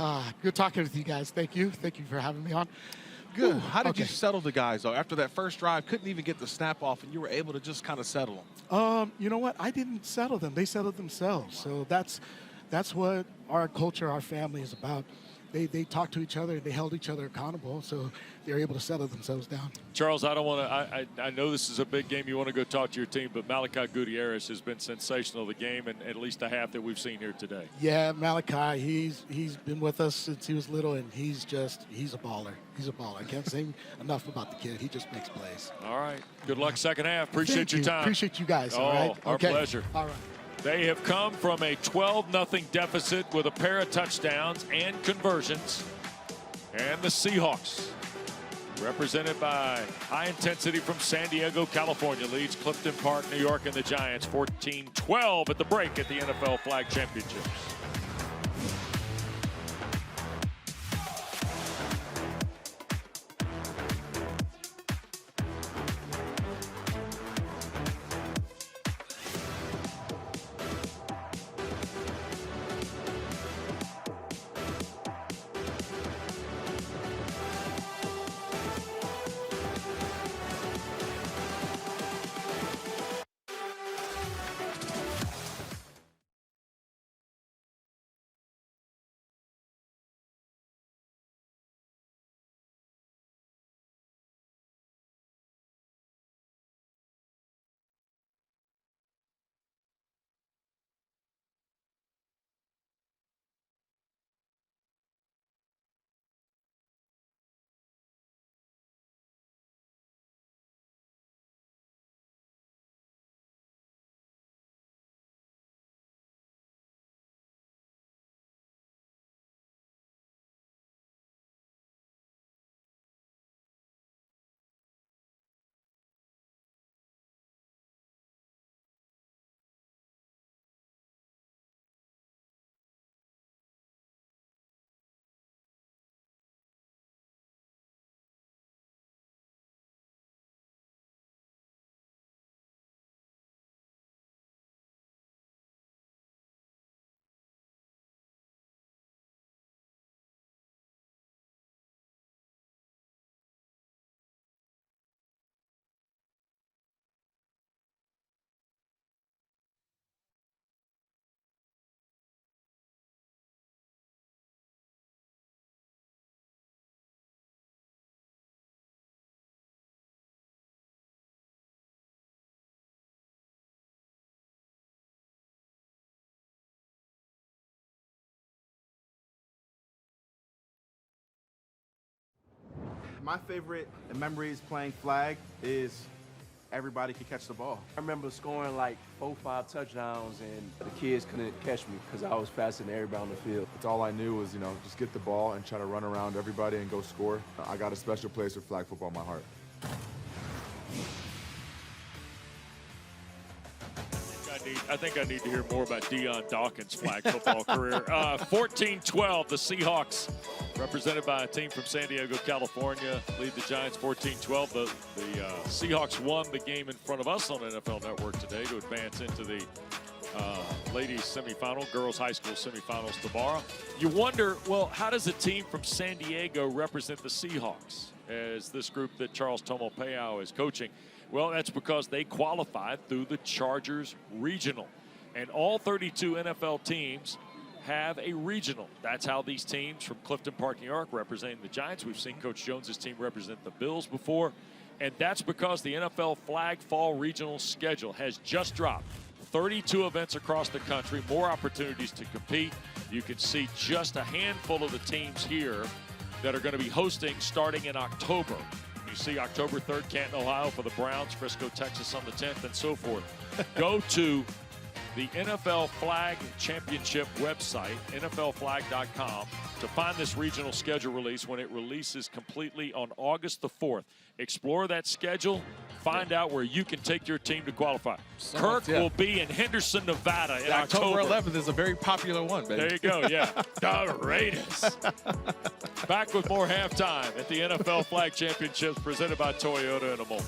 Good talking with you guys. Thank you for having me on. Good. How did you settle the guys, though? After that first drive, couldn't even get the snap off, and you were able to just kind of settle them. You know what? I didn't settle them. They settled themselves. So that's what our culture, our family is about. They talked to each other. They held each other accountable, so they're able to settle themselves down. Charles, I don't want to. I know this is a big game. You want to go talk to your team, but Malachi Gutierrez has been sensational the game, and at least the half that we've seen here today. Yeah, Malachi, he's been with us since he was little, and he's a baller. He's a baller. I can't say enough about the kid. He just makes plays. All right. Good luck second half. Appreciate your time. Appreciate you guys. Oh, all right. Our pleasure. All right. They have come from a 12-0 deficit with a pair of touchdowns and conversions. And the Seahawks, represented by high intensity from San Diego, California, leads Clifton Park, New York, and the Giants 14-12 at the break at the NFL Flag Championships. My favorite memories playing flag is everybody could catch the ball. I remember scoring like 4 or 5 touchdowns, and the kids couldn't catch me because I was faster than everybody on the field. That's all I knew was, just get the ball and try to run around everybody and go score. I got a special place for flag football in my heart. I think I need to hear more about Dion Dawkins' flag football career. 14-12, the Seahawks, represented by a team from San Diego, California, lead the Giants 14-12. The Seahawks won the game in front of us on NFL Network today to advance into the ladies semifinal, girls high school semifinals tomorrow. You wonder, well, how does a team from San Diego represent the Seahawks as this group that Charles Tomopeau is coaching? Well, that's because they qualified through the Chargers Regional. And all 32 NFL teams have a regional. That's how these teams from Clifton Park, New York, representing the Giants. We've seen Coach Jones's team represent the Bills before. And that's because the NFL Flag Fall Regional schedule has just dropped. 32 events across the country, more opportunities to compete. You can see just a handful of the teams here that are going to be hosting starting in October. You see October 3rd, Canton, Ohio for the Browns, Frisco, Texas on the 10th, and so forth. Go to the NFL Flag Championship website, nflflag.com, to find this regional schedule release when it releases completely on August the 4th. Explore that schedule. Find out where you can take your team to qualify. Kirk will be in Henderson, Nevada in October. 11th is a very popular one, baby. There you go, yeah. The Raiders. Back with more halftime at the NFL Flag Championships presented by Toyota in a moment.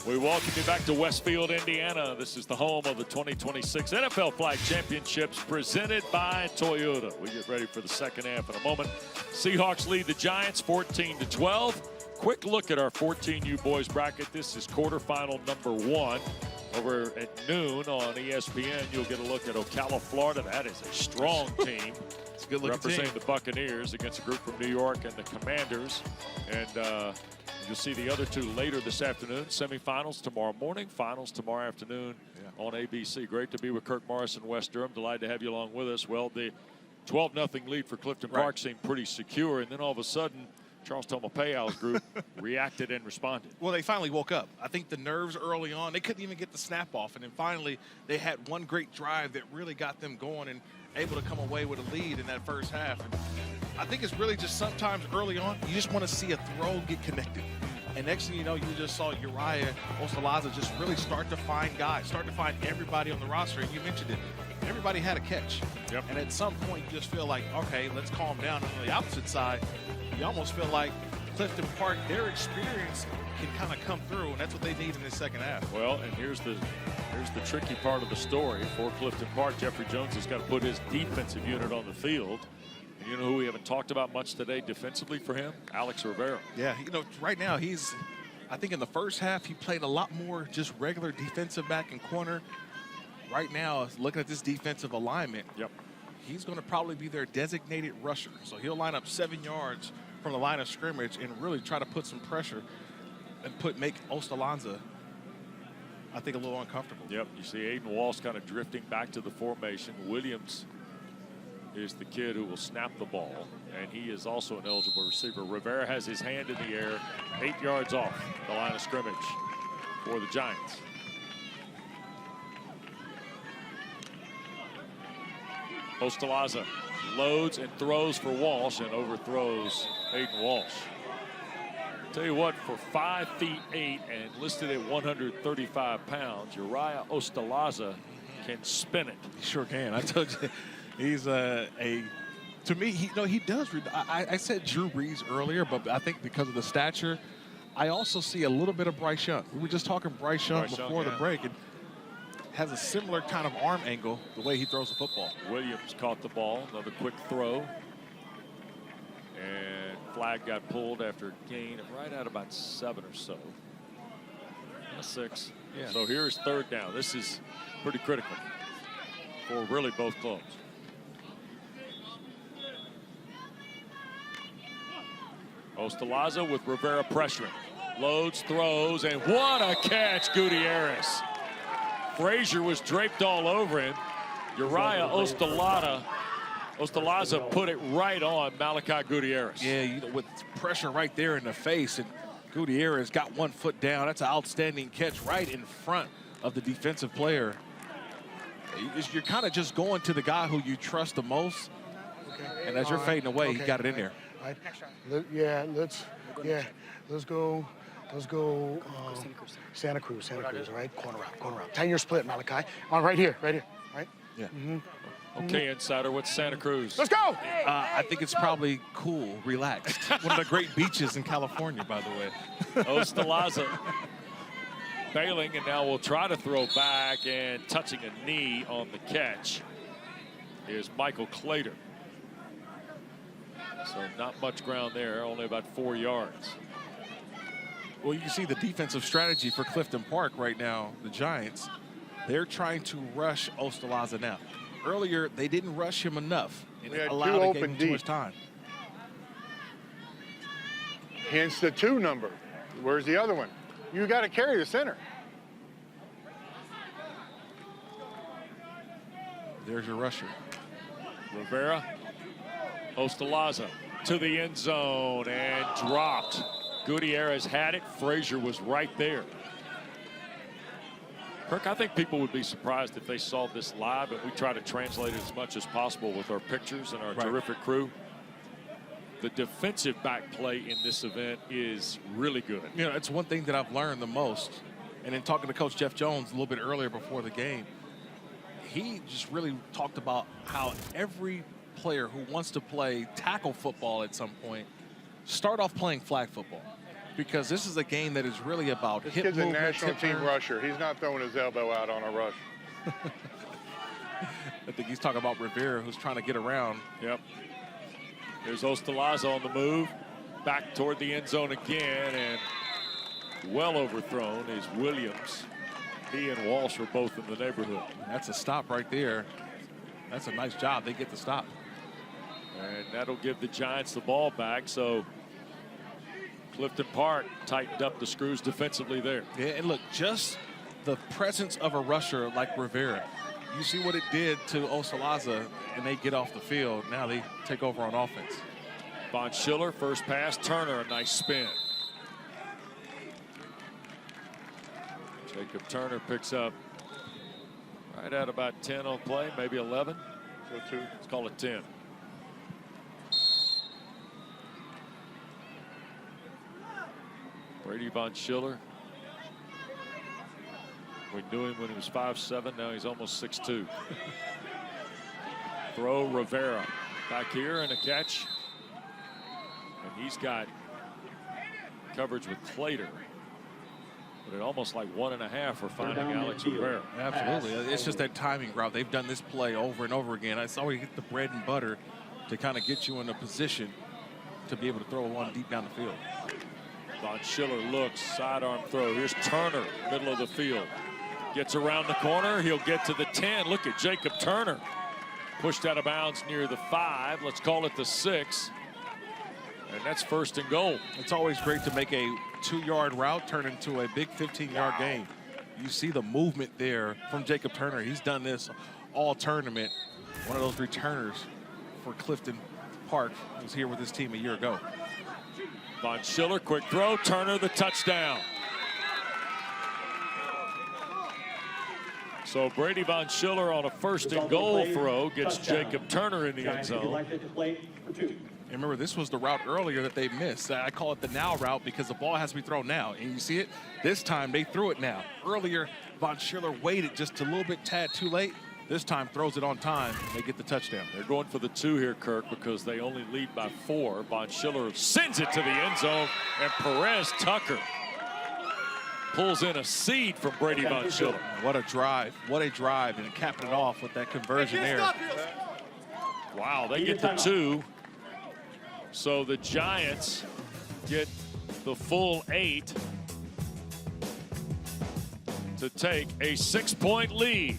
We welcome you back to Westfield, Indiana. This is the home of the 2026 NFL Flag Championships presented by Toyota. We get ready for the second half in a moment. Seahawks lead the Giants 14-12. Quick look at our 14U boys bracket. This is quarterfinal number 1. Over at noon on ESPN, you'll get a look at Ocala, Florida. That is a strong team. It's a good looking representing team. the Buccaneers against a group from New York and the Commanders. And You'll see the other two later this afternoon. Semifinals tomorrow morning, finals tomorrow afternoon on ABC. Great to be with Kirk Morris and West Durham. Delighted to have you along with us. Well, the 12-0 lead for Clifton Park seemed pretty secure, and then all of a sudden, Charles Tomapeao's group reacted and responded. Well, they finally woke up. I think the nerves early on, they couldn't even get the snap off. And then finally, they had one great drive that really got them going and able to come away with a lead in that first half. And I think it's really just sometimes early on, you just want to see a throw get connected. And next thing you know, you just saw Uriah Ostalaza just really start to find guys, start to find everybody on the roster. And you mentioned it. Everybody had a catch. And at some point, you just feel like, okay, let's calm down. And on the opposite side, you almost feel like Clifton Park, their experience can kind of come through, and that's what they need in the second half. Well, and here's the tricky part of the story for Clifton Park. Jeffrey Jones has got to put his defensive unit on the field. And you know who we haven't talked about much today defensively for him? Alex Rivera. Yeah, you know, right now I think in the first half, he played a lot more just regular defensive back and corner. Right now, looking at this defensive alignment, he's going to probably be their designated rusher. So he'll line up 7 yards from the line of scrimmage and really try to put some pressure and make Ostalaza, I think, a little uncomfortable. Yep, you see Aiden Walsh kind of drifting back to the formation. Williams is the kid who will snap the ball, and he is also an eligible receiver. Rivera has his hand in the air, 8 yards off the line of scrimmage for the Giants. Ostalaza loads and throws for Walsh and overthrows Aiden Walsh. Tell you what, for 5'8" and listed at 135 pounds, Uriah Ostalaza can spin it. He sure can. I told you, he's to me, he does. I said Drew Brees earlier, but I think because of the stature, I also see a little bit of Bryce Young. We were just talking Bryce Young before the break, and has a similar kind of arm angle, the way he throws the football. Williams caught the ball, another quick throw. And flag got pulled after a gain of right at about 7 or so. 6. Yeah. So here's third down. This is pretty critical for really both clubs. Ostalaza with Rivera pressuring. Loads, throws, and what a catch, Gutierrez. Frazier was draped all over him. Uriah Ostalaza put it right on Malachi Gutierrez. Yeah, you know, with pressure right there in the face, and Gutierrez got 1 foot down. That's an outstanding catch right in front of the defensive player. You're kind of just going to the guy who you trust the most, and as you're fading away, he got it in there. Let's go Santa Cruz, all right? Corner out. 10-year split, Malachi. On right here, right? Yeah. Okay, insider, what's Santa Cruz? Let's go! I think it's probably cool, relaxed. One of the great beaches in California, by the way. Ostalaza failing, and now we'll try to throw back, and touching a knee on the catch is Michael Clater. So not much ground there, only about 4 yards. Well, you can see the defensive strategy for Clifton Park right now, the Giants. They're trying to rush Ostalaza now. Earlier, they didn't rush him enough, and it allowed him too much time. Hence the 2 number. Where's the other one? You got to carry the center. There's your rusher. Rivera, Ostalaza to the end zone and dropped. Gutierrez had it. Frazier was right there. Kirk, I think people would be surprised if they saw this live, and we try to translate it as much as possible with our pictures and our terrific crew. The defensive back play in this event is really good. You know, it's one thing that I've learned the most. And in talking to Coach Jeff Jones a little bit earlier before the game, he just really talked about how every player who wants to play tackle football at some point start off playing flag football, because this is a game that is really about This hip kid's a movements, national hip team turns. rusher. He's not throwing his elbow out on a rush. I think he's talking about Rivera, who's trying to get around. Yep. There's Ostalaza on the move, back toward the end zone again, and well overthrown is Williams. He and Walsh are both in the neighborhood. That's a stop right there. That's a nice job. They get the stop. And that'll give the Giants the ball back. So Clifton Park tightened up the screws defensively there. Yeah, and look, just the presence of a rusher like Rivera. You see what it did to Osalaza, and they get off the field. Now they take over on offense. Von Schiller, first pass. Turner, a nice spin. Jacob Turner picks up right at about 10 on play, maybe 11. So let's call it 10. Brady Von Schiller. We knew him when he was 5'7". Now he's almost 6'2". Throw Rivera back here and a catch. And he's got coverage with Clater. But at almost like 1.5 for finding Alex Rivera. Absolutely. It's just that timing route. They've done this play over and over again. It's always get the bread and butter to kind of get you in a position to be able to throw one deep down the field. Von Schiller looks, sidearm throw. Here's Turner, middle of the field. Gets around the corner. He'll get to the 10. Look at Jacob Turner. Pushed out of bounds near the 5. Let's call it the 6. And that's first and goal. It's always great to make a 2-yard route turn into a big 15-yard gain. You see the movement there from Jacob Turner. He's done this all tournament. One of those returners for Clifton Park was here with his team a year ago. Von Schiller, quick throw. Turner, the touchdown. So Brady Von Schiller on a first and goal throw gets Jacob Turner in the end zone. And remember, this was the route earlier that they missed. I call it the now route because the ball has to be thrown now. And you see it? This time they threw it now. Earlier, Von Schiller waited just a little bit tad too late. This time throws it on time. They get the touchdown. They're going for the 2 here, Kirk, because they only lead by 4. Von Schiller sends it to the end zone, and Perez Tucker pulls in a seed from Brady Von Schiller. What a drive. What a drive. And capping it off with that conversion there. Wow, they get the 2. So the Giants get the full 8 to take a 6-point lead.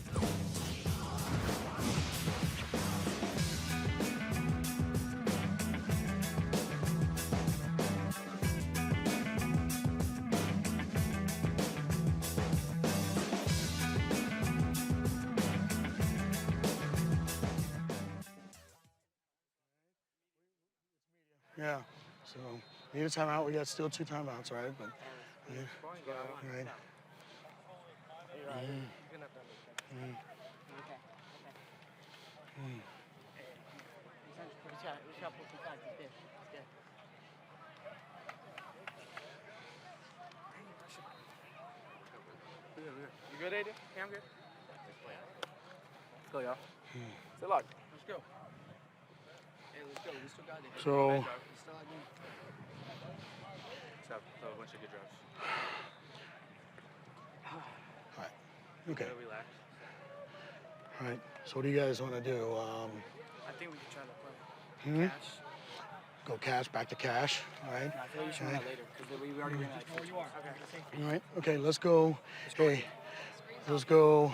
Yeah, so we need a timeout. We got still 2 timeouts, right? But yeah, right. You good, AD? Yeah, I'm good. Let's go, y'all. Good luck. Let's go. Hey, let's go. We still got it. So. So a bunch of good drives. All right. Okay. Relax. All right. So what do you guys want to do? I think we can try to play cash. Go cash, back to cash. All right. I feel like we should run that later because we already ran that. Before you are. Okay. All right. Okay. Let's go. Hey. Let's go.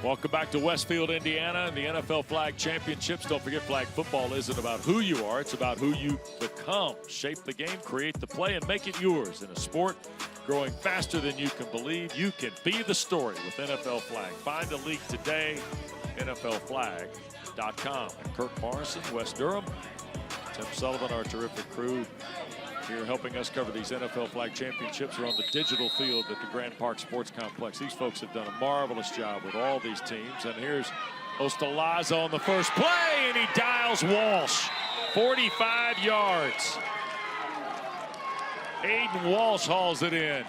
Welcome back to Westfield, Indiana, and the NFL Flag Championships. Don't forget, flag football isn't about who you are, it's about who you become. Shape the game, create the play, and make it yours. In a sport growing faster than you can believe, you can be the story with NFL Flag. Find a league today, NFLflag.com. And Kirk Morrison, Wes Durham, Tim Sullivan, our terrific crew here helping us cover these NFL Flag Championships. Are on the digital field at the Grand Park Sports Complex. These folks have done a marvelous job with all these teams. And here's Ostalaza on the first play, and he dials Walsh. 45 yards. Aiden Walsh hauls it in.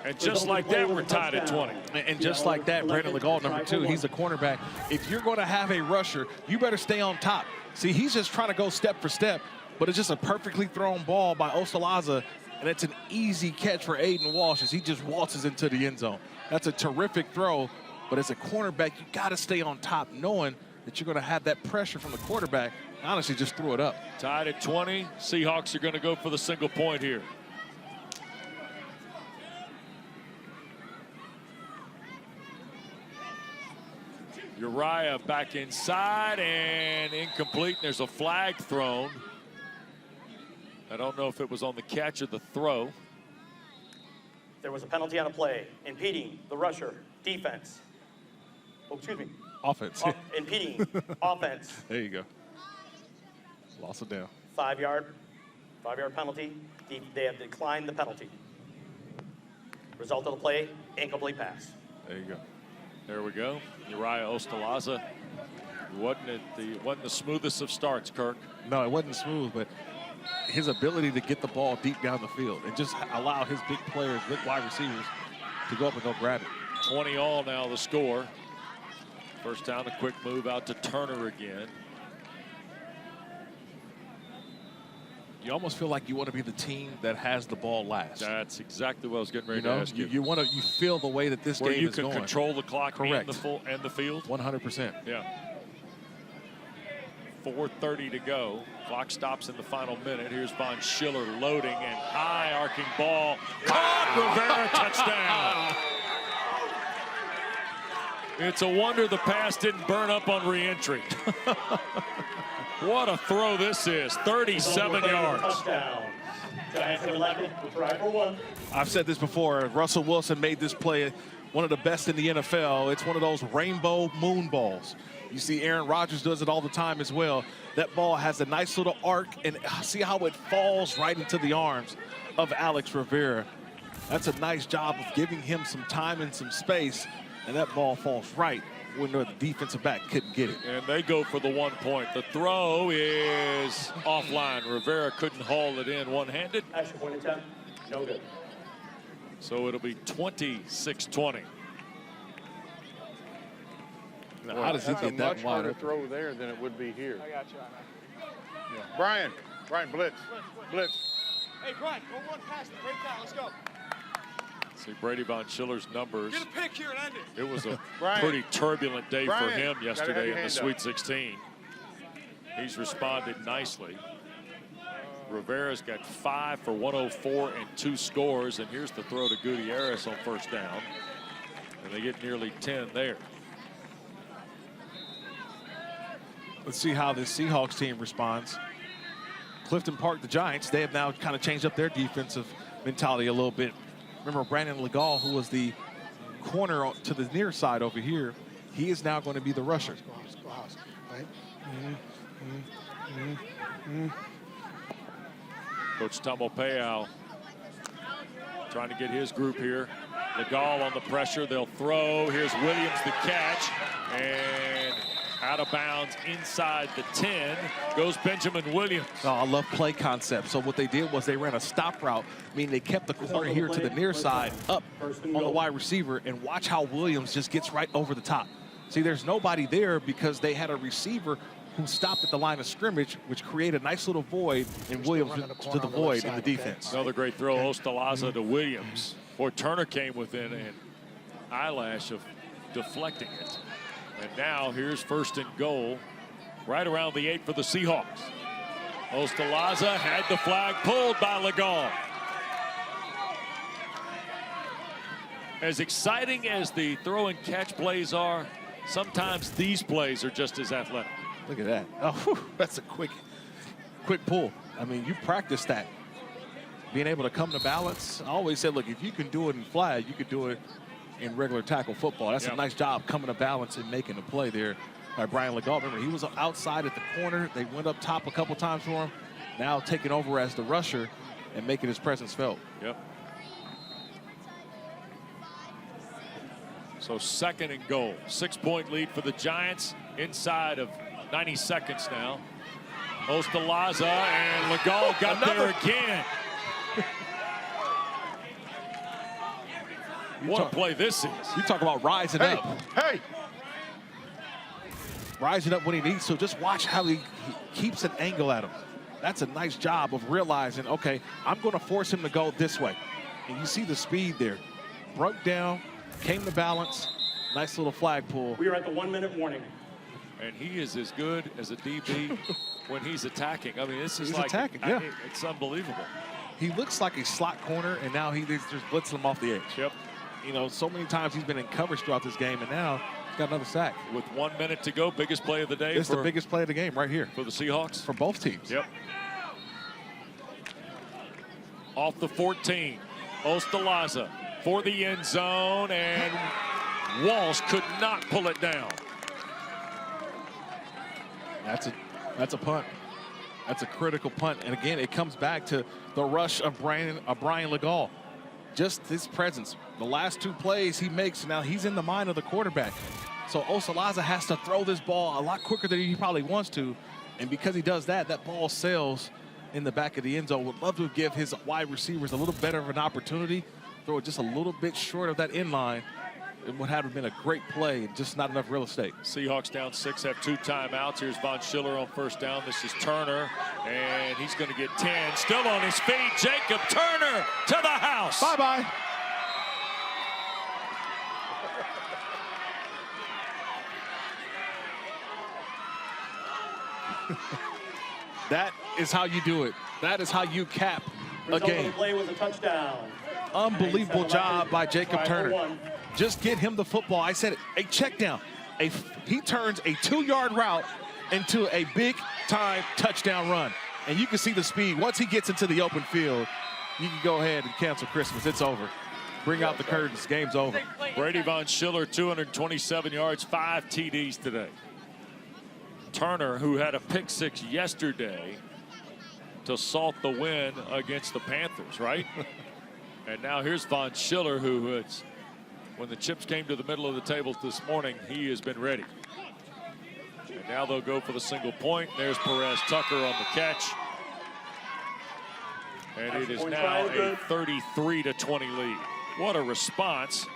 And just like that, we're tied at 20. And just like that, Brandon Legault, number 2, he's a cornerback. If you're going to have a rusher, you better stay on top. See, he's just trying to go step for step, but it's just a perfectly thrown ball by Ostalaza, and it's an easy catch for Aiden Walsh as he just waltzes into the end zone. That's a terrific throw, but as a cornerback, you got to stay on top, knowing that you're going to have that pressure from the quarterback. Honestly, just threw it up. Tied at 20. Seahawks are going to go for the single point here. Uriah back inside and incomplete. There's a flag thrown. I don't know if it was on the catch or the throw. There was a penalty on a play, impeding the rusher, defense. Oh, excuse me. Offense. Impeding offense. There you go. Lost it down. 5-yard penalty. They have declined the penalty. Result of the play, incomplete pass. There you go. There we go. Uriah Ostalaza wasn't the smoothest of starts, Kirk. No, it wasn't smooth, but his ability to get the ball deep down the field and just allow his big players, big wide receivers, to go up and go grab it. 20 all now the score. First down, a quick move out to Turner again. You almost feel like you want to be the team that has the ball last. That's exactly what I was getting ready to ask you. You feel the way that this where game you is can going. control the clock Correct. and the field. 100%. Yeah. 4:30 to go. Clock stops in the final minute. Here's Von Schiller loading and high arcing ball. Caught. Rivera touchdown. It's a wonder the pass didn't burn up on re-entry. What a throw this is. 37 yards. Touchdown. Giants have elected to try for 1. I've said this before. Russell Wilson made this play one of the best in the NFL. It's one of those rainbow moon balls. You see Aaron Rodgers does it all the time as well. That ball has a nice little arc, and see how it falls right into the arms of Alex Rivera. That's a nice job of giving him some time and some space, and that ball falls right when the defensive back couldn't get it. And they go for the 1 point. The throw is offline. Rivera couldn't haul it in one-handed. Extra point attempt, no good. So it'll be 26-20. Now, how does he get that much harder wide? throw there than it would be here. I got you. Yeah. Brian, blitz. Hey, Brian, go one past it. Break down. Let's go. See Brady Von Schiller's numbers. Get a pick here and end it. It was a Brian. pretty turbulent day for Brian. him Gotta yesterday have in your the hand Sweet up. 16. He's responded nicely. Rivera's got 5 for 104 and 2 scores. And here's the throw to Gutierrez on first down. And they get nearly 10 there. Let's see how this Seahawks team responds. Clifton Park, the Giants, they have now kind of changed up their defensive mentality a little bit. Remember Brandon Legault, who was the corner to the near side over here, he is now going to be the rusher. Go house, right? Coach Tamalpayao trying to get his group here. Legault on the pressure. They'll throw. Here's Williams the catch. And out of bounds inside the 10 goes Benjamin Williams. Oh, I love play concept. So what they did was they ran a stop route, meaning they kept the corner here to the near side up on the wide receiver, and watch how Williams just gets right over the top. See, there's nobody there because they had a receiver who stopped at the line of scrimmage, which created a nice little void, and Williams to the void in the defense. Another great throw, Ostalaza to Williams. Boy, Turner came within an eyelash of deflecting it. And now here's first and goal right around the 8 for the Seahawks. Ostalaza had the flag pulled by Legault. As exciting as the throw and catch plays are, sometimes these plays are just as athletic. Look at that. Oh, whew, that's a quick pull. I mean, you practice that. Being able to come to balance. I always said, look, if you can do it in flag, you could do it in regular tackle football. That's a nice job coming to balance and making a play there by Brian Legault. Remember, he was outside at the corner. They went up top a couple times for him. Now taking over as the rusher and making his presence felt. Yep. So 2nd and goal. 6-point lead for the Giants inside of 90 seconds now. Ostalaza and Legal got there again. What a play this is. You talk about rising up. Hey! Rising up when he needs to. Just watch how he keeps an angle at him. That's a nice job of realizing, okay, I'm going to force him to go this way. And you see the speed there. Broke down, came to balance. Nice little flag pull. We are at the 1-minute warning. And he is as good as a DB when he's attacking. I mean, this is He's like attacking, yeah. It's unbelievable. He looks like a slot corner, and now he's just blitzing him off the edge. Yep. You know, so many times he's been in coverage throughout this game, and now he's got another sack. With 1 minute to go, biggest play of the day. It's the biggest play of the game right here. For the Seahawks? For both teams. Yep. Off the 14. Ostalaza for the end zone, and Walsh could not pull it down. That's a punt. That's a critical punt. And again, it comes back to the rush of Brian Legal. Just his presence. The last 2 plays he makes, now he's in the mind of the quarterback. So Ostalaza has to throw this ball a lot quicker than he probably wants to. And because he does that, that ball sails in the back of the end zone. Would love to give his wide receivers a little better of an opportunity. Throw it just a little bit short of that end line. It would have been a great play, just not enough real estate. Seahawks down 6, have 2 timeouts. Here's Von Schiller on 1st down. This is Turner, and he's going to get 10. Still on his feet, Jacob Turner to the house. Bye-bye. That is how you do it. That is how you cap a Result of game. the play was a touchdown. Unbelievable job by Jacob 5 for Turner. 1. Just get him the football. I said it, a check down. He turns a 2-yard route into a big-time touchdown run. And you can see the speed. Once he gets into the open field, you can go ahead and cancel Christmas. It's over. Bring out the curtains. Game's over. Brady Von Schiller, 227 yards, 5 TDs today. Turner, who had a pick 6 yesterday to salt the win against the Panthers, right? And now here's Von Schiller, who is, when the chips came to the middle of the table this morning, he has been ready. And now they'll go for the single point. There's Perez Tucker on the catch. And it is now a 33-20 lead. What a response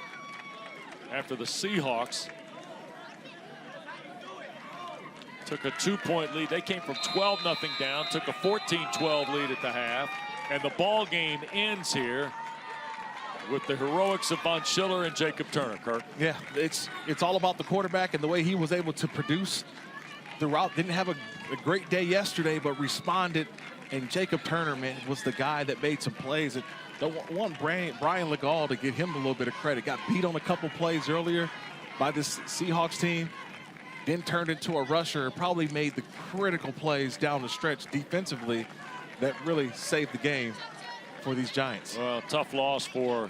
after the Seahawks took a 2-point lead. They came from 12-0 down, took a 14-12 lead at the half, and the ball game ends here with the heroics of Von Schiller and Jacob Turner, Kirk. Yeah, it's all about the quarterback and the way he was able to produce throughout. Didn't have a great day yesterday, but responded. And Jacob Turner, man, was the guy that made some plays. And don't want Brian Legal to give him a little bit of credit. Got beat on a couple plays earlier by this Seahawks team. Then turned into a rusher. Probably made the critical plays down the stretch defensively that really saved the game for these Giants. Well, tough loss for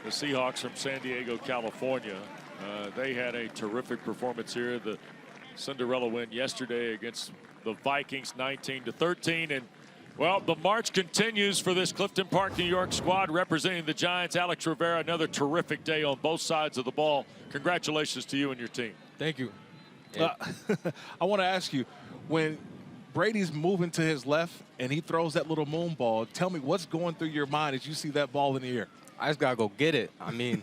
the Seahawks from San Diego, California. They had a terrific performance here. The Cinderella win yesterday against the Vikings, 19-13. And, well, the march continues for this Clifton Park, New York squad representing the Giants. Alex Rivera, another terrific day on both sides of the ball. Congratulations to you and your team. Thank you. I want to ask you, when Brady's moving to his left and he throws that little moon ball, tell me what's going through your mind as you see that ball in the air? I just got to go get it. I mean,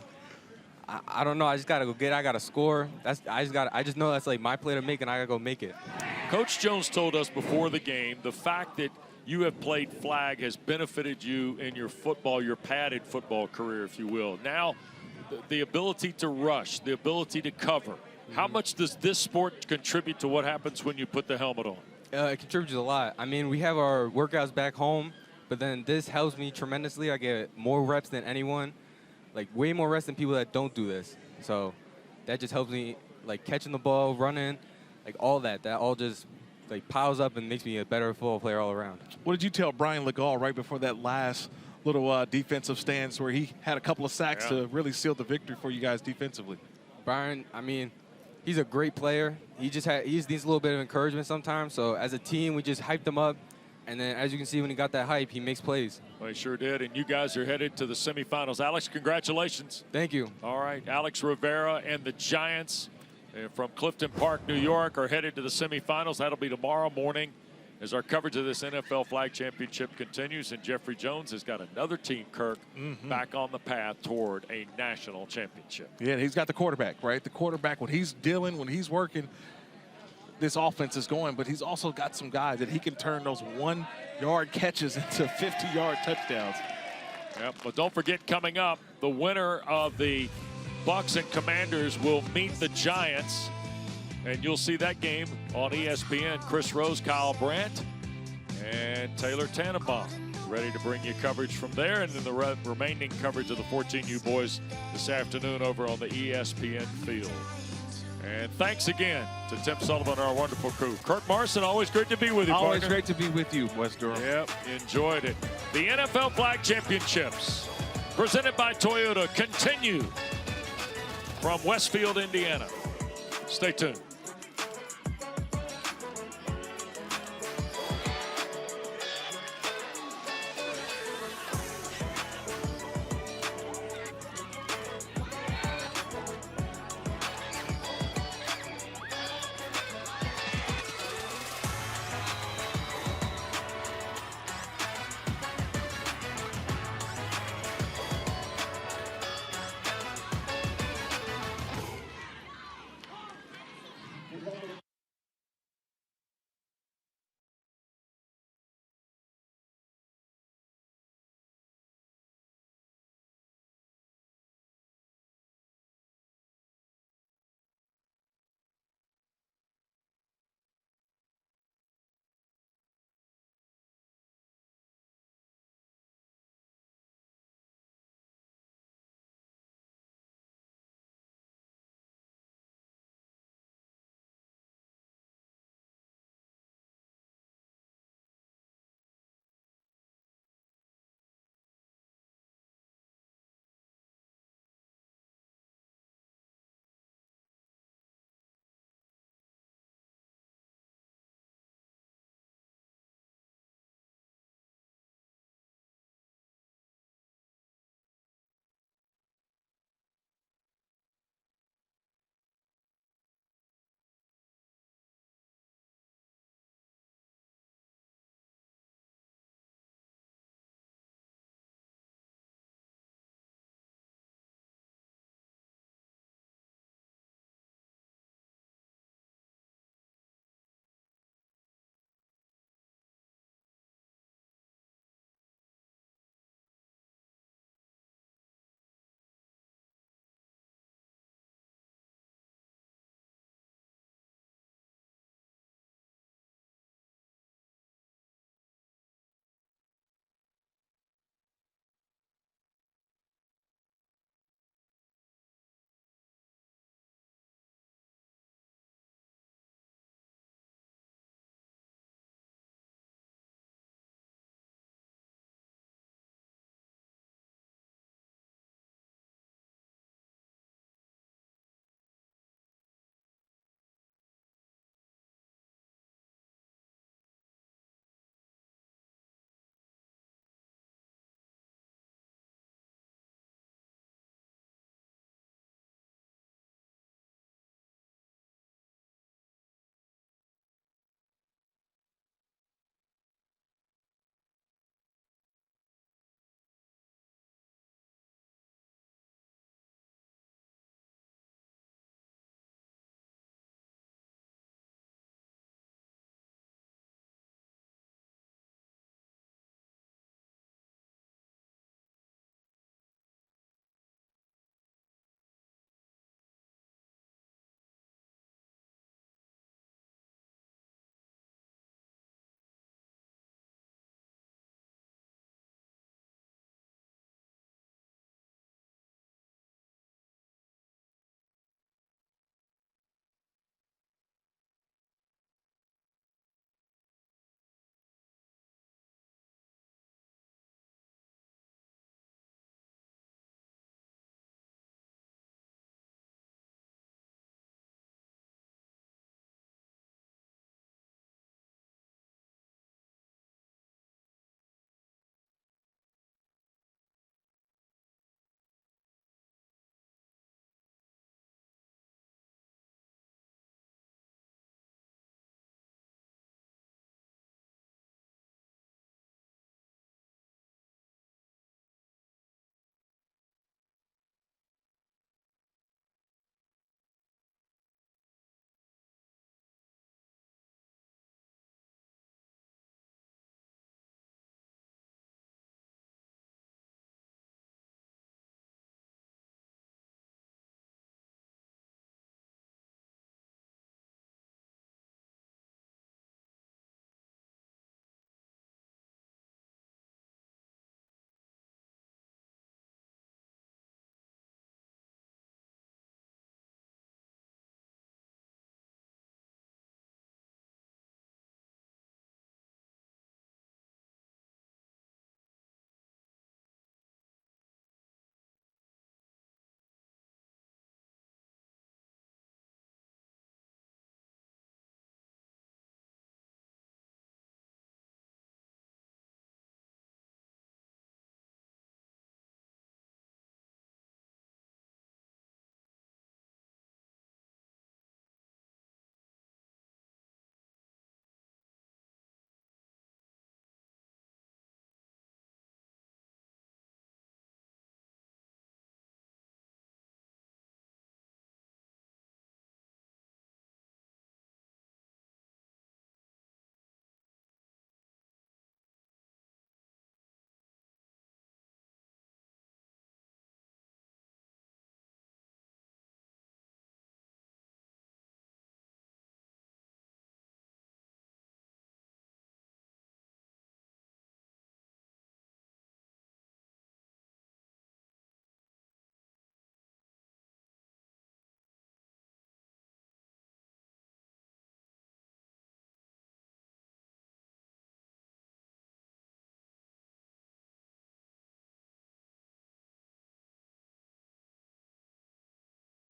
I don't know. I just got to go get it. I got to score. I just know that's like my play to make, and I got to go make it. Coach Jones told us before the game the fact that you have played flag has benefited you in your football, your padded football career, if you will. Now, the ability to rush, the ability to cover. How much does this sport contribute to what happens when you put the helmet on? It contributes a lot. I mean, we have our workouts back home, but then this helps me tremendously. I get more reps than anyone, like way more reps than people that don't do this. So that just helps me, like catching the ball, running, like all that. That all just like piles up and makes me a better football player all around. What did you tell Brian Legal right before that last little defensive stance where he had a couple of sacks to really seal the victory for you guys defensively? Brian, I mean, he's a great plaer. He just needs a little bit of encouragement sometimes. So as a team, we just hyped him up, And then, as you can see, when he got that hype, he makes plays. Well, he sure did. And you guys are headed to the semifinals. Alex, congratulations. Thank you. All right, Alex Rivera and the Giants from Clifton Park, New York, are headed to the semifinals. That'll be tomorrow morning as our coverage of this NFL Flag Championship continues. And Jeffrey Jones has got another team, Kirk, back on the path toward a national championship. Yeah, he's got the quarterback, right? The quarterback, when he's dealing, when he's working, this offense is going, but he's also got some guys that he can turn those 1-yard catches into 50-yard touchdowns. Yep, but don't forget, coming up, the winner of the Bucks and Commanders will meet the Giants, and you'll see that game on ESPN. Chris Rose, Kyle Brandt, and Taylor Tannenbaum ready to bring you coverage from there, and then the remaining coverage of the 14U boys this afternoon over on the ESPN field. And thanks again to Tim Sullivan and our wonderful crew. Kirk Morrison, always great to be with you, Always partner. great to be with you, West Durham. Yep, enjoyed it. The NFL Flag Championships, presented by Toyota, continue from Westfield, Indiana. Stay tuned.